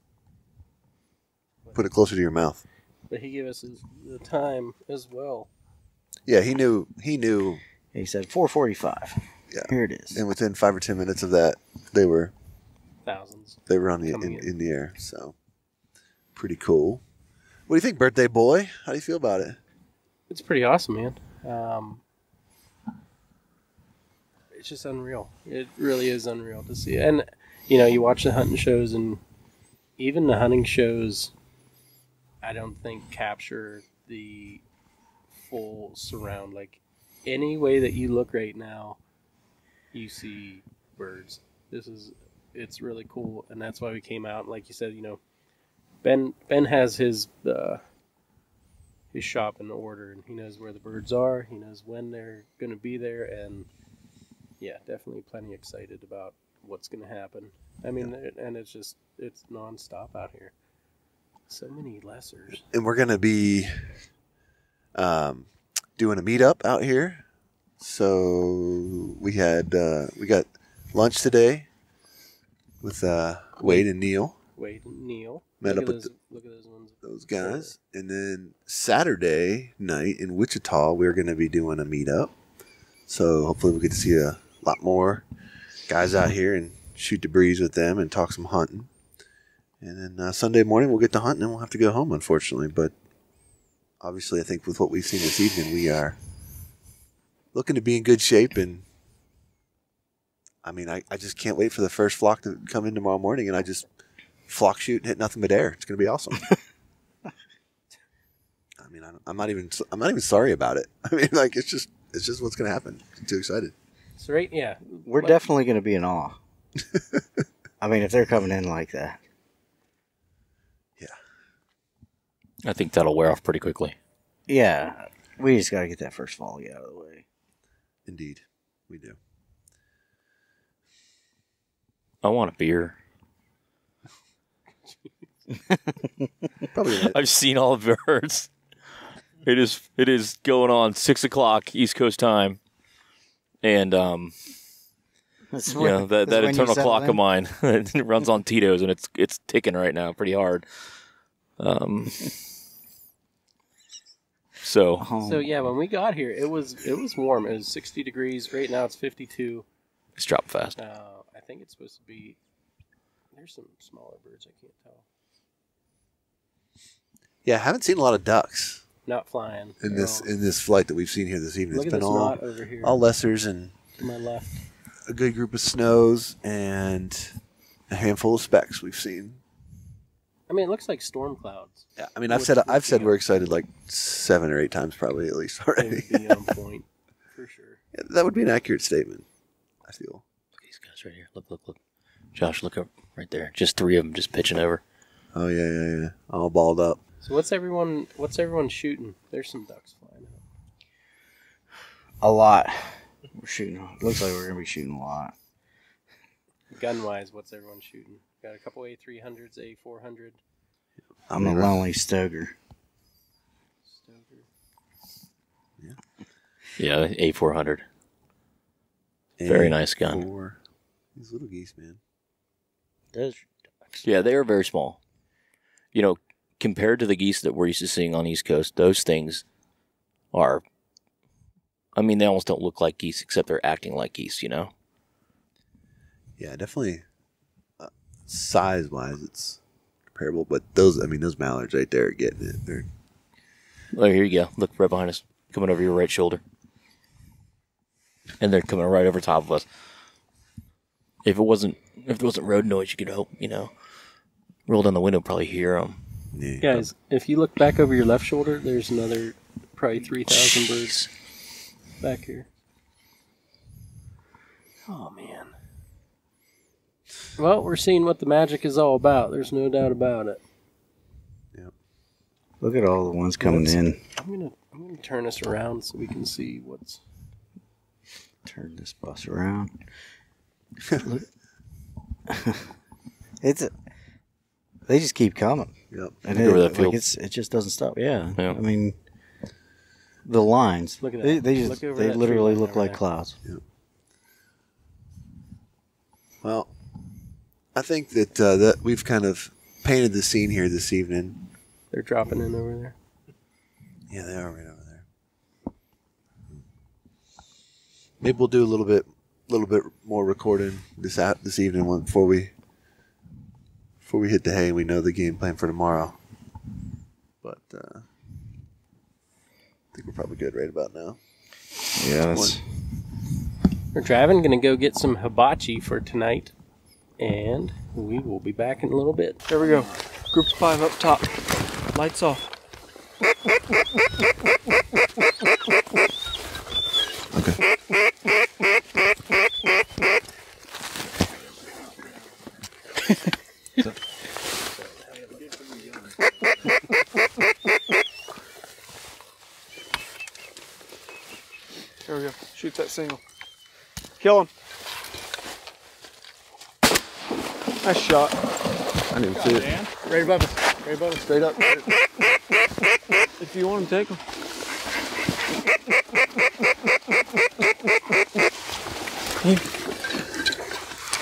[SPEAKER 1] Put it closer to your mouth.
[SPEAKER 2] the time as well.
[SPEAKER 1] Yeah, he knew.
[SPEAKER 5] He said 4:45.
[SPEAKER 1] Yeah.
[SPEAKER 5] Here it is.
[SPEAKER 1] And within 5 or 10 minutes of that, they were
[SPEAKER 2] Thousands.
[SPEAKER 1] on the in the air. So pretty cool. What do you think, birthday boy? How do you feel about it?
[SPEAKER 2] It's pretty awesome, man. It's just unreal. It really is unreal to see. And, you watch the hunting shows, and even the hunting shows, I don't think capture the full surround. Like, any way that you look right now, you see birds. It's really cool, and that's why we came out. Like you said, Ben has his shop in order, and he knows where the birds are. He knows when they're going to be there, and yeah, definitely plenty excited about what's going to happen. I mean, and it's nonstop out here. So many lessers.
[SPEAKER 1] And we're going to be doing a meetup out here. So we got lunch today with Wade and Neil. Met up with
[SPEAKER 2] look at those ones.
[SPEAKER 1] those guys. And then Saturday night in Wichita, we're going to be doing a meetup. So hopefully we get to see a lot more guys out here and shoot the breeze with them and talk some hunting. And then Sunday morning we'll get to hunting and we'll have to go home, unfortunately. But obviously I think with what we've seen this evening, we are looking to be in good shape. And I mean, I just can't wait for the first flock to come in tomorrow morning and I just flock shoot and hit nothing but air. It's going to be awesome. I mean, I'm not even sorry about it. I mean, like it's just what's going to happen. I'm too excited.
[SPEAKER 2] So right, yeah,
[SPEAKER 5] We're definitely going to be in awe. I mean, if they're coming in like that.
[SPEAKER 1] Yeah.
[SPEAKER 3] I think that'll wear off pretty quickly.
[SPEAKER 5] Yeah. We just got to get that first volley out of the way.
[SPEAKER 1] Indeed, we do.
[SPEAKER 3] I want a beer.
[SPEAKER 1] Probably.
[SPEAKER 3] I've seen all the birds. It is going on 6 o'clock East Coast time, and
[SPEAKER 5] That's
[SPEAKER 3] that
[SPEAKER 5] when you
[SPEAKER 3] internal
[SPEAKER 5] settle
[SPEAKER 3] clock
[SPEAKER 5] in.
[SPEAKER 3] of mine it runs on Tito's and it's ticking right now pretty hard. So
[SPEAKER 2] So yeah, when we got here, it was warm. It was 60 degrees. Right now it's 52.
[SPEAKER 3] it's dropping fast.
[SPEAKER 2] I think it's supposed to be. There's some smaller birds. I can't tell.
[SPEAKER 1] Yeah, I haven't seen a lot of ducks
[SPEAKER 2] Not flying
[SPEAKER 1] in
[SPEAKER 2] at
[SPEAKER 1] this
[SPEAKER 2] all.
[SPEAKER 1] in this flight that we've seen here this evening.
[SPEAKER 2] Look
[SPEAKER 1] It's
[SPEAKER 2] at
[SPEAKER 1] been
[SPEAKER 2] this
[SPEAKER 1] all
[SPEAKER 2] knot over here
[SPEAKER 1] lessers and
[SPEAKER 2] to my left.
[SPEAKER 1] a good group of snows and a handful of specks we've seen.
[SPEAKER 2] I mean, it looks like storm clouds.
[SPEAKER 1] Yeah, I mean, I've said we're excited like 7 or 8 times probably at least
[SPEAKER 2] It
[SPEAKER 1] already.
[SPEAKER 2] would be on point for sure.
[SPEAKER 1] Yeah, that would be an accurate statement, I feel.
[SPEAKER 3] Look at these guys right here. Look. Josh, look up right there. Just 3 of them just pitching over.
[SPEAKER 1] Oh yeah, all balled up.
[SPEAKER 2] So what's everyone shooting? There's some ducks flying out.
[SPEAKER 5] A lot. We're shooting. Looks like we're going to be shooting a lot.
[SPEAKER 2] Gun wise, what's everyone shooting? Got a couple A300s, A400.
[SPEAKER 5] I'm a lonely stoker.
[SPEAKER 3] Yeah, A400. Very nice gun.
[SPEAKER 1] These little geese, man.
[SPEAKER 5] Those
[SPEAKER 3] Yeah, they are very small. Compared to the geese that we're used to seeing on the East Coast, those things are, I mean, they almost don't look like geese, except they're acting like geese,
[SPEAKER 1] Yeah, definitely. Size-wise, it's comparable, but those mallards right there are getting it.
[SPEAKER 3] Oh, here you go. Look right behind us, coming over your right shoulder. And they're coming right over top of us. If it wasn't road noise, you could hope, roll down the window, probably hear them.
[SPEAKER 1] Yeah.
[SPEAKER 2] Guys, if you look back over your left shoulder, there's another probably 3,000 birds back here. Oh, man. Well, we're seeing what the magic is all about. There's no doubt about it.
[SPEAKER 1] Yep.
[SPEAKER 5] Look at all the ones coming in.
[SPEAKER 2] I'm gonna turn this around so we can see what's.
[SPEAKER 5] Turn this bus around. They just keep coming.
[SPEAKER 1] Yep.
[SPEAKER 5] And
[SPEAKER 3] Look over that field.
[SPEAKER 5] it just doesn't stop. Yeah.
[SPEAKER 3] Yeah.
[SPEAKER 5] I mean, the lines.
[SPEAKER 2] Look at that.
[SPEAKER 5] They
[SPEAKER 2] Look over
[SPEAKER 5] they
[SPEAKER 2] that
[SPEAKER 5] literally
[SPEAKER 2] tree line
[SPEAKER 5] look
[SPEAKER 2] over
[SPEAKER 5] like
[SPEAKER 2] there.
[SPEAKER 5] clouds.
[SPEAKER 1] Well, I think that we've kind of painted the scene here this evening.
[SPEAKER 2] They're dropping in over there.
[SPEAKER 1] Yeah, they are right over there. Maybe we'll do a little bit more recording this evening before we hit the hay and we know the game plan for tomorrow. But I think we're probably good right about now.
[SPEAKER 5] Yeah,
[SPEAKER 2] We're driving, gonna go get some hibachi for tonight, and we will be back in a little bit.
[SPEAKER 6] There we go. Group of 5 up top. Lights off.
[SPEAKER 1] Okay.
[SPEAKER 6] There we go. Shoot that single. Kill him. Nice shot.
[SPEAKER 1] I didn't see it.
[SPEAKER 6] Right above us. Right above us.
[SPEAKER 1] Straight up.
[SPEAKER 6] If you want him, take him. Here.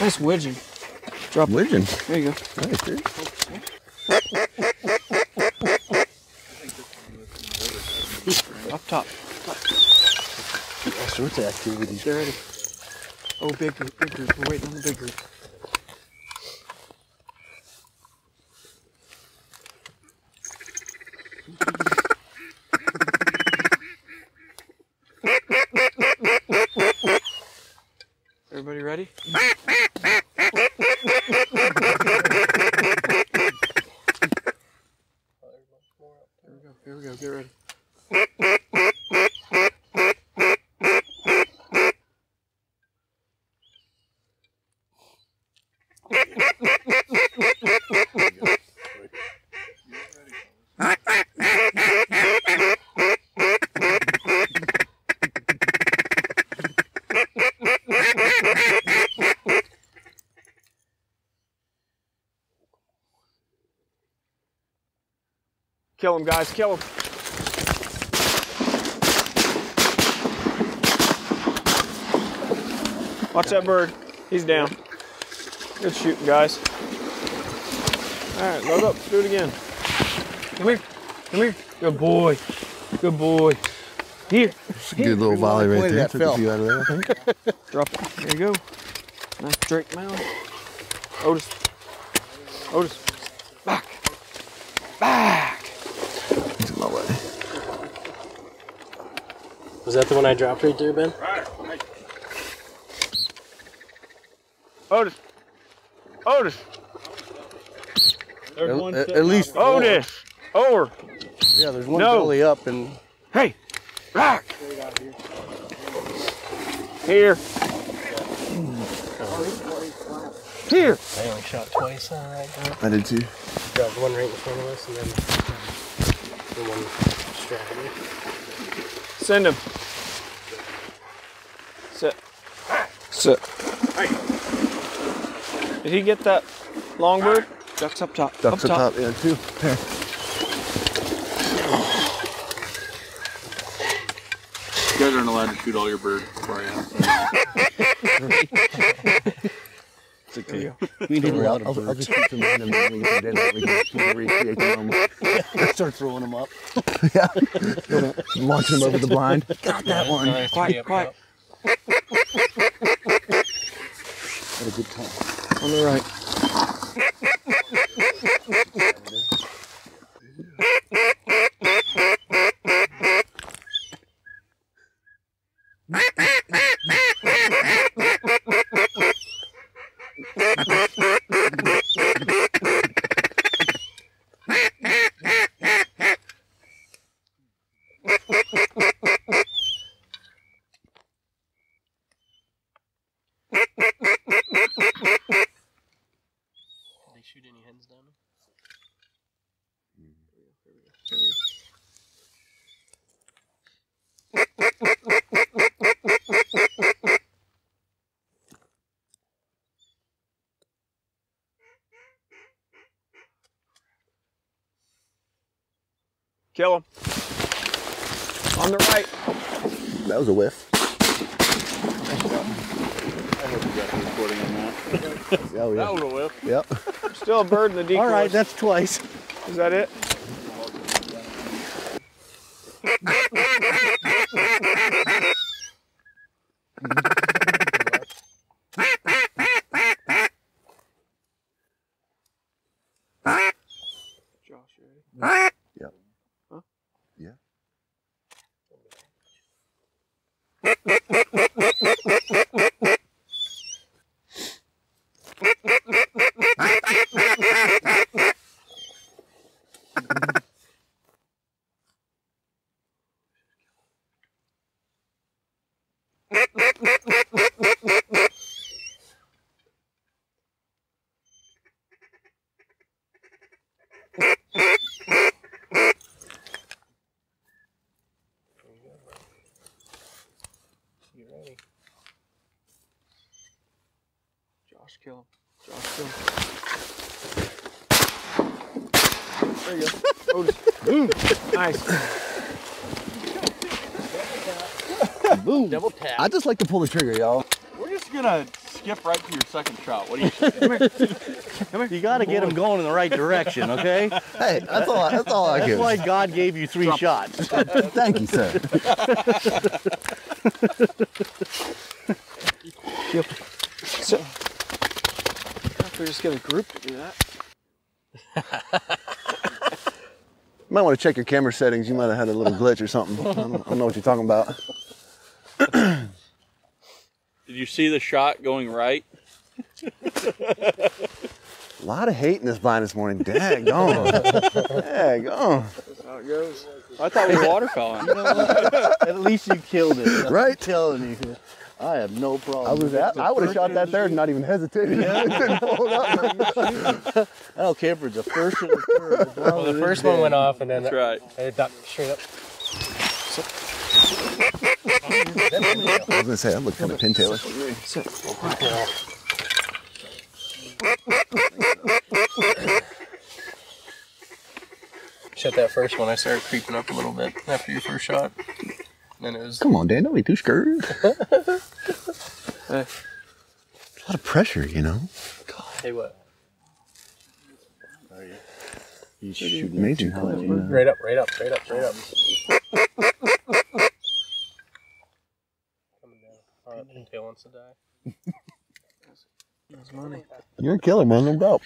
[SPEAKER 6] Nice wedging. Drop it.
[SPEAKER 1] Widgeon.
[SPEAKER 6] There you go.
[SPEAKER 1] Nice, dude.
[SPEAKER 6] Up top.
[SPEAKER 1] All sorts of activities.
[SPEAKER 6] Get ready. Oh, big group, big group. We're waiting on the big group. Everybody ready? Here we go, get ready. Kill him, guys, kill him. Watch that bird. He's down. Good shooting, guys. All right, load up. Do it again. Come here. Come here. Good boy. Good boy. Here.
[SPEAKER 1] Good little volley right there.
[SPEAKER 5] that
[SPEAKER 1] Took a
[SPEAKER 5] fell.
[SPEAKER 1] few out of there, I think.
[SPEAKER 6] Drop it. There you go. Nice Drake mound. Otis. Otis. Back. Back.
[SPEAKER 1] He's in my way.
[SPEAKER 2] Was that the one I dropped right there, Ben?
[SPEAKER 6] Otis. Otis.
[SPEAKER 5] At least
[SPEAKER 6] Otis. Over.
[SPEAKER 5] Yeah, there's one
[SPEAKER 6] No.
[SPEAKER 5] belly up and
[SPEAKER 6] Hey. Back. Here. Here.
[SPEAKER 2] I only shot twice on that guy.
[SPEAKER 1] I did too.
[SPEAKER 2] Dropped one right in front of us, and then the one strapping me.
[SPEAKER 6] Send him. Sit. Sit. Did he get that long bird? Ducks up top.
[SPEAKER 1] Ducks up top, yeah, two. Pair.
[SPEAKER 7] You guys aren't allowed to shoot all your birds before I ask.
[SPEAKER 5] it's okay. We need a lot of birds. I'll just keep them in and then we get them dead. We can recreate them. Start throwing them up.
[SPEAKER 1] Yeah. Launching them over the blind.
[SPEAKER 5] Got that one.
[SPEAKER 6] Quiet, quiet.
[SPEAKER 5] Had a good time.
[SPEAKER 6] On the right.
[SPEAKER 2] Shoot any hens down?
[SPEAKER 6] Kill him. On the right.
[SPEAKER 1] That was a whiff.
[SPEAKER 7] I hope you got the recording on that.
[SPEAKER 1] Oh, yeah.
[SPEAKER 7] That was a whip.
[SPEAKER 1] Yep.
[SPEAKER 6] Still a bird in the decoys.
[SPEAKER 5] All right, that's twice.
[SPEAKER 6] Is that it? Josh, you ready?
[SPEAKER 1] Yep.
[SPEAKER 6] Huh?
[SPEAKER 1] Yeah.
[SPEAKER 6] You ready? Josh, kill him. Josh, kill him. There you go. Otis. Boom. Nice.
[SPEAKER 1] Boom.
[SPEAKER 3] Double tap.
[SPEAKER 1] I just like to pull the trigger, y'all.
[SPEAKER 7] We're just gonna skip right to your second shot. What do you think?
[SPEAKER 5] You got to get them going in the right direction, okay?
[SPEAKER 1] Hey, that's all I
[SPEAKER 5] That's
[SPEAKER 1] give.
[SPEAKER 5] why God gave you 3 shots.
[SPEAKER 1] Thank you, sir.
[SPEAKER 6] So, if we just get a group to do that.
[SPEAKER 1] You might want to check your camera settings. You might have had a little glitch or something. I don't know what you're talking about.
[SPEAKER 7] Did you see the shot going right?
[SPEAKER 1] A lot of hate in this blind this morning. Daggone. Daggone.
[SPEAKER 6] That's how it goes. I thought we were waterfowl hunting.
[SPEAKER 5] You know what? At least you killed it.
[SPEAKER 1] Right?
[SPEAKER 5] I'm telling you. I have no problem.
[SPEAKER 1] I would have shot that there and not even hesitated. Didn't pull it up.
[SPEAKER 5] I don't care if it's the first or the third. as long
[SPEAKER 2] Well,
[SPEAKER 5] as
[SPEAKER 2] the
[SPEAKER 5] it's
[SPEAKER 2] first one
[SPEAKER 5] dead.
[SPEAKER 2] went off, and then
[SPEAKER 7] That's right.
[SPEAKER 2] it ducked straight up.
[SPEAKER 1] I was going to say, that looked kind of pintailish.
[SPEAKER 2] Shot that first one. I started creeping up a little bit after your first shot. Then it was.
[SPEAKER 1] Come on, Dan, don't be too scared.
[SPEAKER 6] Hey.
[SPEAKER 1] A lot of pressure, you know.
[SPEAKER 2] Hey, what?
[SPEAKER 5] He's shooting
[SPEAKER 1] Amazing.
[SPEAKER 5] too high, you know.
[SPEAKER 2] Right up, right up, right up, right up. Coming down. All right, pintail wants to die.
[SPEAKER 6] That's money.
[SPEAKER 1] You're a killer, man. No doubt.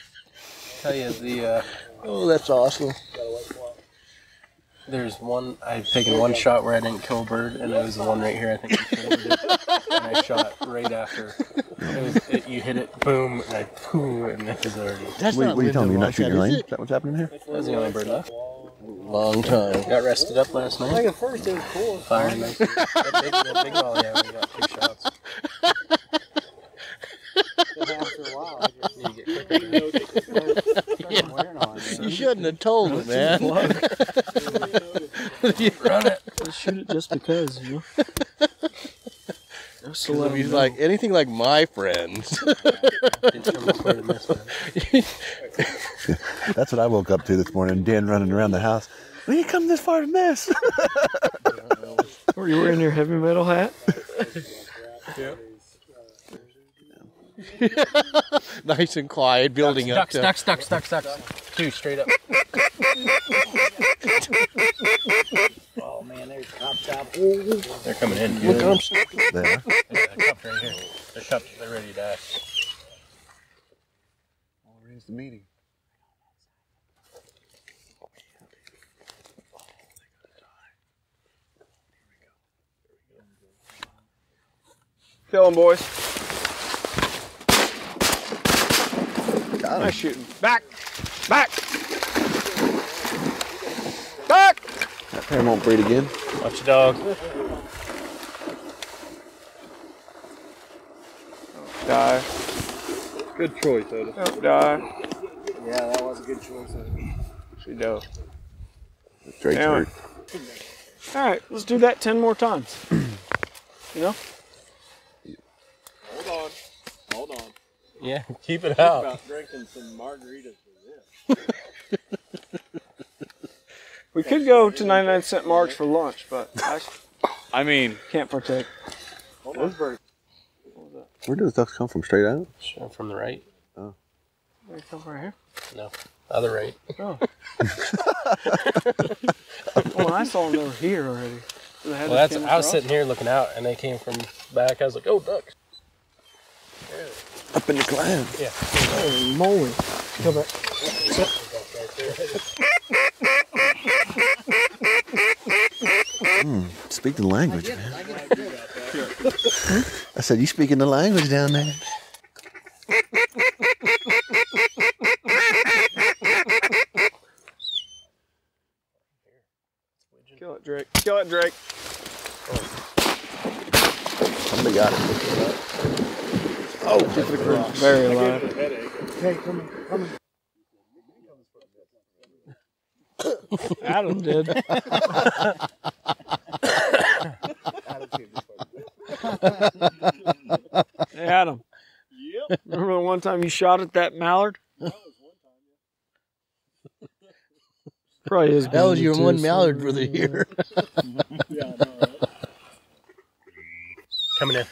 [SPEAKER 2] Tell you the.
[SPEAKER 5] Oh, that's awesome.
[SPEAKER 2] There's one. I've taken one shot where I didn't kill a bird, and it was the one right here. I think you filmed it, and I shot right after. You hit it, boom, and I boom, and it was already.
[SPEAKER 5] That's
[SPEAKER 1] What
[SPEAKER 5] not
[SPEAKER 1] are you telling me? You're not
[SPEAKER 5] Lincoln
[SPEAKER 1] shooting your
[SPEAKER 5] Longshot,
[SPEAKER 1] lane?
[SPEAKER 5] is
[SPEAKER 1] Is that what's happening here?
[SPEAKER 2] That was the only bird left.
[SPEAKER 5] Long time.
[SPEAKER 2] Got rested up last night.
[SPEAKER 5] Like at first it was cool.
[SPEAKER 2] Fired nice. That big wall, yeah, we got 2 shots.
[SPEAKER 5] After a while, I just
[SPEAKER 2] You get quicker, man.
[SPEAKER 5] You shouldn't have told him, man.
[SPEAKER 2] You run it.
[SPEAKER 6] Just shoot it just because, you know. Just to let
[SPEAKER 5] He's
[SPEAKER 6] him know.
[SPEAKER 5] like anything like my friends.
[SPEAKER 2] Didn't come this way to miss, man.
[SPEAKER 1] That's what I woke up to this morning. Dan running around the house. When you come this far to miss?
[SPEAKER 6] Were you wearing your heavy metal hat?
[SPEAKER 5] Nice and quiet, building up
[SPEAKER 2] Ducks,
[SPEAKER 5] to.
[SPEAKER 2] ducks. 2 straight up.
[SPEAKER 5] Oh man, there's cop top.
[SPEAKER 2] They're coming in.
[SPEAKER 1] There.
[SPEAKER 2] Yeah, they're cupped right here. They're cupped. They're ready to die.
[SPEAKER 1] Where's the meeting?
[SPEAKER 6] Kill him, boys.
[SPEAKER 1] Got him.
[SPEAKER 6] Nice shooting. Back. Back. Back.
[SPEAKER 1] That pair won't breed again.
[SPEAKER 2] Watch your dog.
[SPEAKER 6] Die.
[SPEAKER 7] Good choice, Otis.
[SPEAKER 6] Don't die.
[SPEAKER 5] Yeah, that was a good choice.
[SPEAKER 6] She dove.
[SPEAKER 1] Drake's
[SPEAKER 6] Damn.
[SPEAKER 1] hurt.
[SPEAKER 6] All right, let's do that 10 more times. You know?
[SPEAKER 7] Hold on.
[SPEAKER 2] Yeah, keep it out.
[SPEAKER 7] About drinking some margaritas for this.
[SPEAKER 6] We could go to 99-cent Marks for lunch, but
[SPEAKER 7] I mean,
[SPEAKER 6] can't partake.
[SPEAKER 1] Where do the ducks come from? Straight out?
[SPEAKER 2] From the right?
[SPEAKER 1] Oh.
[SPEAKER 6] They come right here?
[SPEAKER 2] No, other right.
[SPEAKER 6] Oh. Well, I saw them over here already.
[SPEAKER 2] Well, I was sitting here looking out, and they came from back. I was like, oh, ducks.
[SPEAKER 1] Up in the cloud.
[SPEAKER 2] Yeah.
[SPEAKER 6] Holy moly. Go back.
[SPEAKER 1] Speak the language, man. I said, you speaking the language down there.
[SPEAKER 6] Kill it, Drake. Kill it, Drake.
[SPEAKER 1] Somebody got it.
[SPEAKER 6] Oh, very alive.
[SPEAKER 5] Hey, come on.
[SPEAKER 6] Adam did. Hey, Adam. Yep. Remember the one time you shot at that mallard? That was one time, yeah. Probably is.
[SPEAKER 8] That was your one mallard for the year.
[SPEAKER 6] Yeah, I know, right?
[SPEAKER 2] Coming in.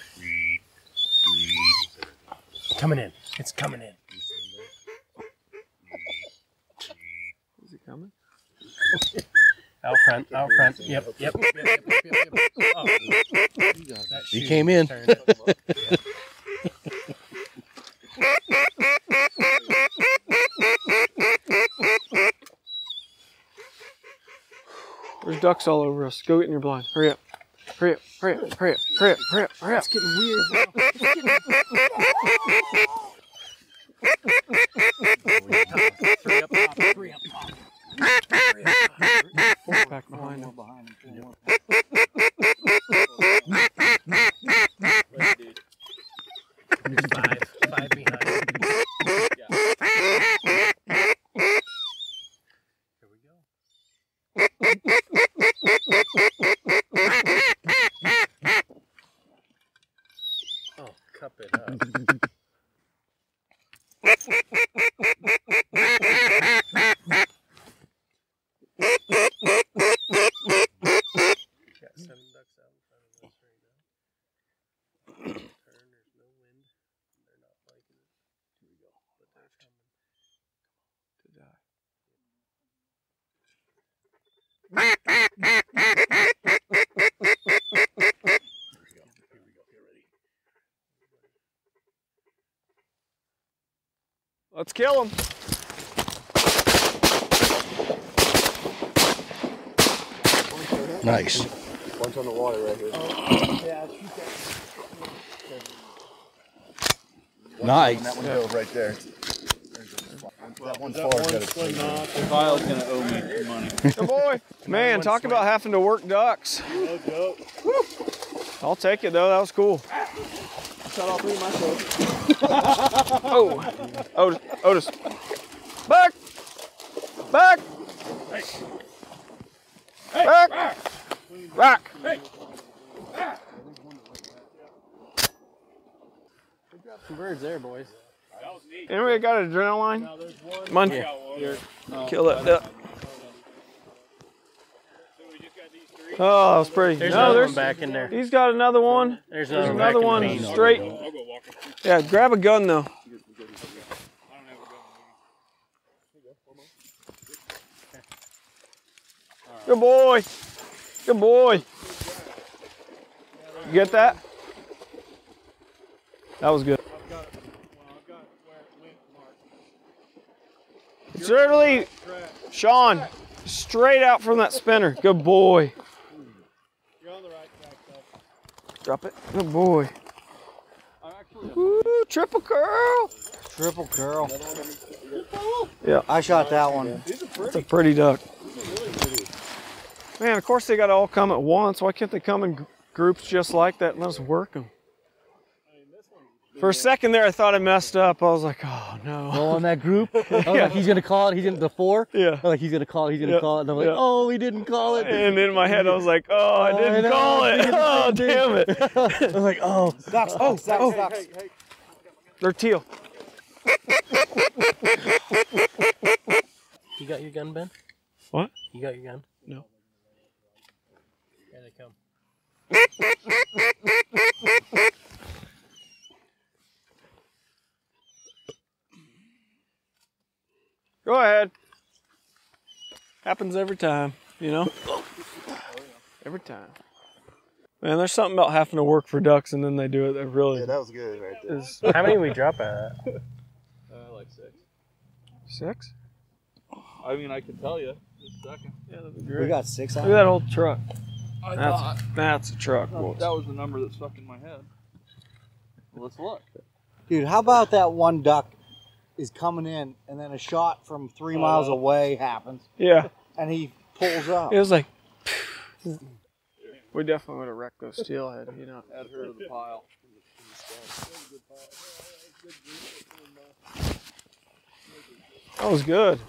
[SPEAKER 2] Coming in. It's coming in.
[SPEAKER 6] Is he coming?
[SPEAKER 2] Out front. Out front. Yep. Oh.
[SPEAKER 8] He came in.
[SPEAKER 6] There's ducks all over us. Go get in your blind. Hurry up. Hurry up. Hurry up. Hurry up. Hurry up. Hurry up. Hurry up. It's getting weird now.
[SPEAKER 2] Hurry up. Hurry up.
[SPEAKER 6] Back behind him.
[SPEAKER 2] Five behind. Here we go. Oh, cup it up. Got 7 ducks out in front of us right now. Turn, there's no wind. They're not liking it. Here we go. But they're coming.
[SPEAKER 6] To die.
[SPEAKER 2] Here we go. Get ready.
[SPEAKER 6] Let's kill him.
[SPEAKER 8] Nice.
[SPEAKER 1] One's on the water right here.
[SPEAKER 8] Nice.
[SPEAKER 1] That one goes right there. That one's far.
[SPEAKER 7] Kyle's gonna owe me money.
[SPEAKER 6] Good boy. Man, talk about having to work ducks. I'll take it though. That was cool. I shot all 3 of myself. Oh, Otis. Back. Back. Back. Back.
[SPEAKER 2] Some birds there, boys.
[SPEAKER 6] Anybody got an adrenaline? Come on. Kill it. Yeah. Oh, that was pretty.
[SPEAKER 2] There's
[SPEAKER 6] No,
[SPEAKER 2] another
[SPEAKER 6] there's
[SPEAKER 2] one back in there.
[SPEAKER 6] He's got another one.
[SPEAKER 2] There's
[SPEAKER 6] There's
[SPEAKER 2] another
[SPEAKER 6] another
[SPEAKER 2] one back in
[SPEAKER 6] one
[SPEAKER 2] the main.
[SPEAKER 6] straight. Yeah, grab a gun though. Good boy. Good boy. You get that? That was good. It's literally, Sean, straight out from that spinner. Good boy. Drop it. Good boy. Woo, triple curl.
[SPEAKER 5] Triple curl.
[SPEAKER 6] Yeah,
[SPEAKER 5] I shot that one.
[SPEAKER 6] that's a pretty duck. Man, of course they got to all come at once. Why can't they come in groups just like that and let us work them? For a second there, I thought I messed up. I was like, oh no.
[SPEAKER 8] Oh, on that group? I was like, he's going to call it. He's in the 4?
[SPEAKER 6] Yeah.
[SPEAKER 8] I was like, he's going to call it. He's going to call it. And I'm like,
[SPEAKER 6] Yeah.
[SPEAKER 8] oh, he didn't call it.
[SPEAKER 6] And in my head, I was like, oh, I didn't call it. Oh, damn it.
[SPEAKER 8] I was like, oh.
[SPEAKER 5] Ducks, ducks, ducks, ducks.
[SPEAKER 6] They're teal.
[SPEAKER 2] You got your gun, Ben?
[SPEAKER 6] What?
[SPEAKER 2] You got your gun?
[SPEAKER 6] No.
[SPEAKER 2] Here they come.
[SPEAKER 6] Go ahead. Happens every time, you know? Every time. Man, there's something about having to work for ducks and then they do it that really
[SPEAKER 5] that was good right there.
[SPEAKER 6] is.
[SPEAKER 2] How many we drop at?
[SPEAKER 7] Like 6.
[SPEAKER 6] 6?
[SPEAKER 7] I mean, I can tell you. Just a second.
[SPEAKER 6] Yeah, that'd be
[SPEAKER 5] We
[SPEAKER 6] great.
[SPEAKER 5] got 6
[SPEAKER 6] Look
[SPEAKER 5] on
[SPEAKER 6] at that old truck.
[SPEAKER 7] I thought
[SPEAKER 6] That's a truck. Boys.
[SPEAKER 7] that was the number that stuck in my head. Well, let's look.
[SPEAKER 5] Dude, how about that one duck is coming in and then a shot from 3 miles away happens
[SPEAKER 6] Yeah.
[SPEAKER 5] and he pulls up?
[SPEAKER 6] It was like, we definitely would have wrecked those steelhead, you know.
[SPEAKER 7] Add her to the pile.
[SPEAKER 6] That was good.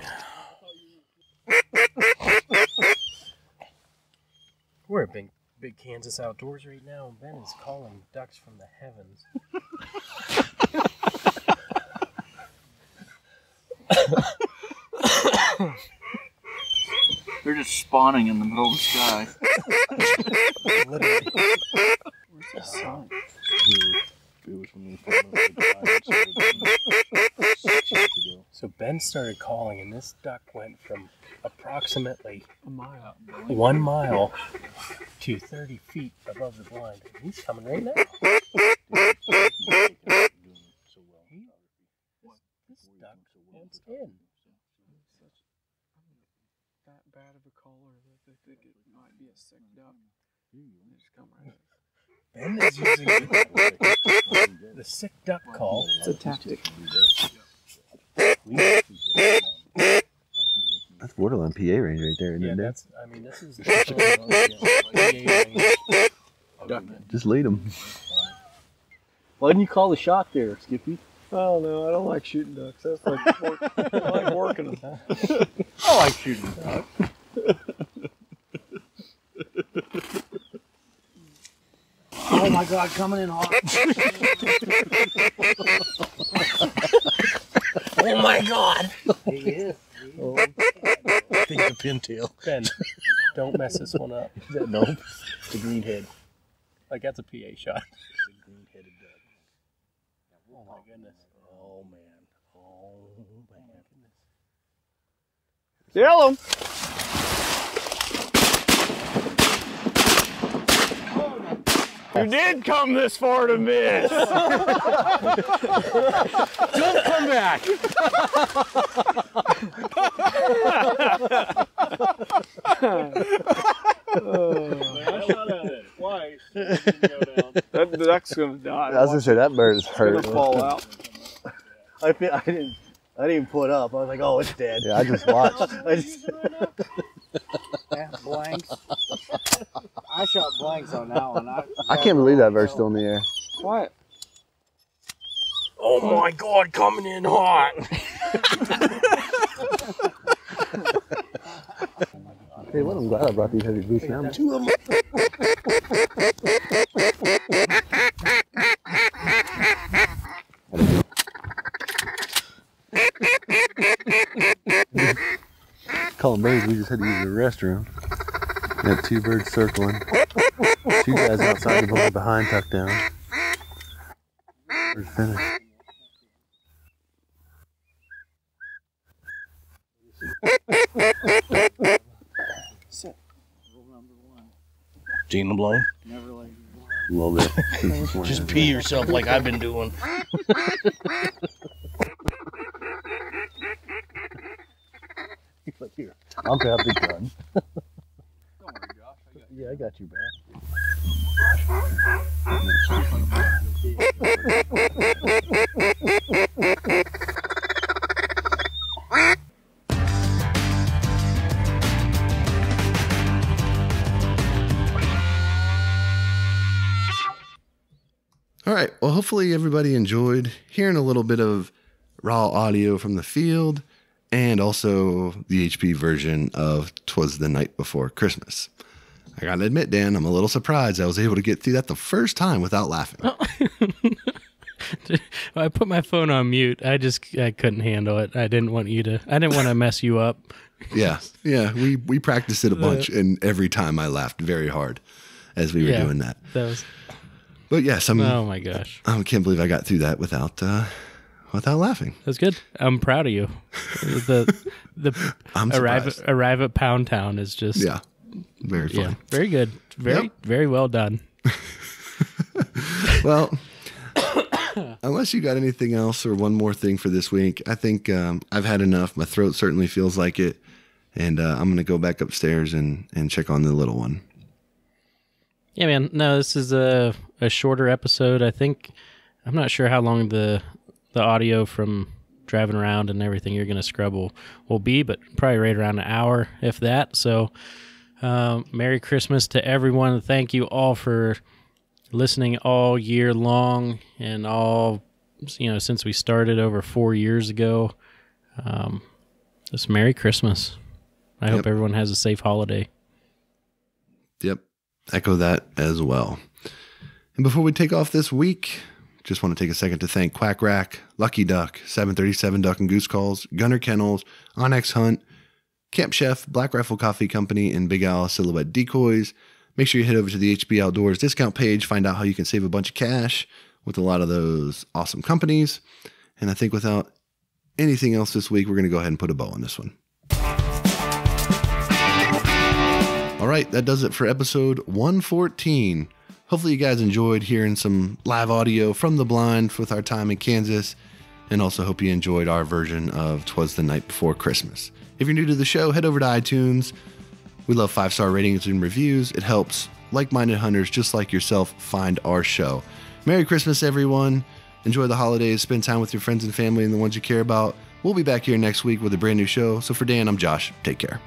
[SPEAKER 2] We're at big Kansas Outdoors right now, and Ben is calling ducks from the heavens.
[SPEAKER 7] They're just spawning in the middle of the sky.
[SPEAKER 2] Literally.
[SPEAKER 7] Where's the sun?
[SPEAKER 2] So Ben started calling, and this duck went from approximately
[SPEAKER 6] A mile.
[SPEAKER 2] 1 mile to 30 feet above the blind. He's coming right now. This duck wants in.
[SPEAKER 6] That bad of a caller that they think it might be a sick duck. They just come right in.
[SPEAKER 2] Ben is using the sick duck call.
[SPEAKER 6] It's a tactic.
[SPEAKER 1] That's borderline PA range right there, isn't
[SPEAKER 2] Yeah,
[SPEAKER 1] it?
[SPEAKER 2] that's. I mean, this is.
[SPEAKER 1] Just lead them.
[SPEAKER 8] Why didn't you call the shot there, Skippy?
[SPEAKER 6] Oh no, I don't like shooting ducks. That's like I like working them.
[SPEAKER 8] I like shooting ducks. Oh my God, coming in hot.
[SPEAKER 2] Oh my God!
[SPEAKER 8] He is.
[SPEAKER 2] I think the pintail. Ben, don't mess this one up.
[SPEAKER 8] Nope. It's a greenhead.
[SPEAKER 2] Like that's a PA shot.
[SPEAKER 8] It's a green-headed duck.
[SPEAKER 2] Oh my goodness.
[SPEAKER 8] Oh man. Oh man.
[SPEAKER 6] Yell 'em. You did come this far to miss.
[SPEAKER 8] Don't come back.
[SPEAKER 7] I shot at it twice. It didn't go down.
[SPEAKER 6] That duck's gonna die.
[SPEAKER 1] I was gonna say that bird is
[SPEAKER 6] It's
[SPEAKER 1] hurt.
[SPEAKER 6] gonna fall out.
[SPEAKER 5] I didn't put up. I was like, oh, it's dead.
[SPEAKER 1] Yeah, I just watched.
[SPEAKER 5] Blanks. I shot blanks on that one.
[SPEAKER 1] I can't believe that bird's still in the air.
[SPEAKER 6] Quiet.
[SPEAKER 2] Oh my God, coming in hot.
[SPEAKER 1] Hey, well, I'm glad I brought these heavy boots now. Two of them. Calling birds, we just had to use the restroom. We had 2 birds circling. 2 guys outside, the one behind tucked down. Bird's finished.
[SPEAKER 8] Gene LeBlanc.
[SPEAKER 1] A little bit.
[SPEAKER 8] Just pee yourself like I've been doing. Like here, I'll grab the gun.
[SPEAKER 7] Don't worry, Josh.
[SPEAKER 8] Yeah, I got you back.
[SPEAKER 1] All right. Well, hopefully everybody enjoyed hearing a little bit of raw audio from the field and also the HP version of 'Twas the Night Before Christmas. I got to admit, Dan, I'm a little surprised I was able to get through that the first time without laughing.
[SPEAKER 2] I put my phone on mute. I couldn't handle it. I didn't want to mess you up
[SPEAKER 1] Yeah. Yeah. We practiced it a bunch, and every time I laughed very hard as we were doing that.
[SPEAKER 2] That was.
[SPEAKER 1] But yes,
[SPEAKER 2] Oh my gosh.
[SPEAKER 1] I can't believe I got through that without laughing.
[SPEAKER 2] That's good. I'm proud of you. The
[SPEAKER 1] I'm surprised.
[SPEAKER 2] arrive at Pound Town is just
[SPEAKER 1] very fun.
[SPEAKER 2] Yeah, very good. Very well done.
[SPEAKER 1] Well, unless you got anything else or one more thing for this week, I think I've had enough. My throat certainly feels like it, and I'm going to go back upstairs and check on the little one.
[SPEAKER 2] Yeah, man. No, this is a shorter episode. I think I'm not sure how long the audio from driving around and everything you're going to scrub will be, but probably right around an hour, if that. So, Merry Christmas to everyone. Thank you all for listening all year long and all, since we started over 4 years ago. Just Merry Christmas. I hope everyone has a safe holiday.
[SPEAKER 1] Yep. Echo that as well. And before we take off this week, just want to take a second to thank Quack Rack, Lucky Duck, 737 Duck and Goose Calls, Gunner Kennels, Onyx Hunt, Camp Chef, Black Rifle Coffee Company, and Big Owl Silhouette Decoys. Make sure you head over to the HB Outdoors discount page, find out how you can save a bunch of cash with a lot of those awesome companies. And I think without anything else this week, we're going to go ahead and put a bow on this one. All right, that does it for episode 114. Hopefully you guys enjoyed hearing some live audio from the blind with our time in Kansas, and also hope you enjoyed our version of 'Twas the Night Before Christmas. If you're new to the show, head over to iTunes. We love 5-star ratings and reviews. It helps like-minded hunters just like yourself find our show. Merry Christmas, everyone. Enjoy the holidays. Spend time with your friends and family and the ones you care about. We'll be back here next week with a brand new show. So for Dan, I'm Josh. Take care.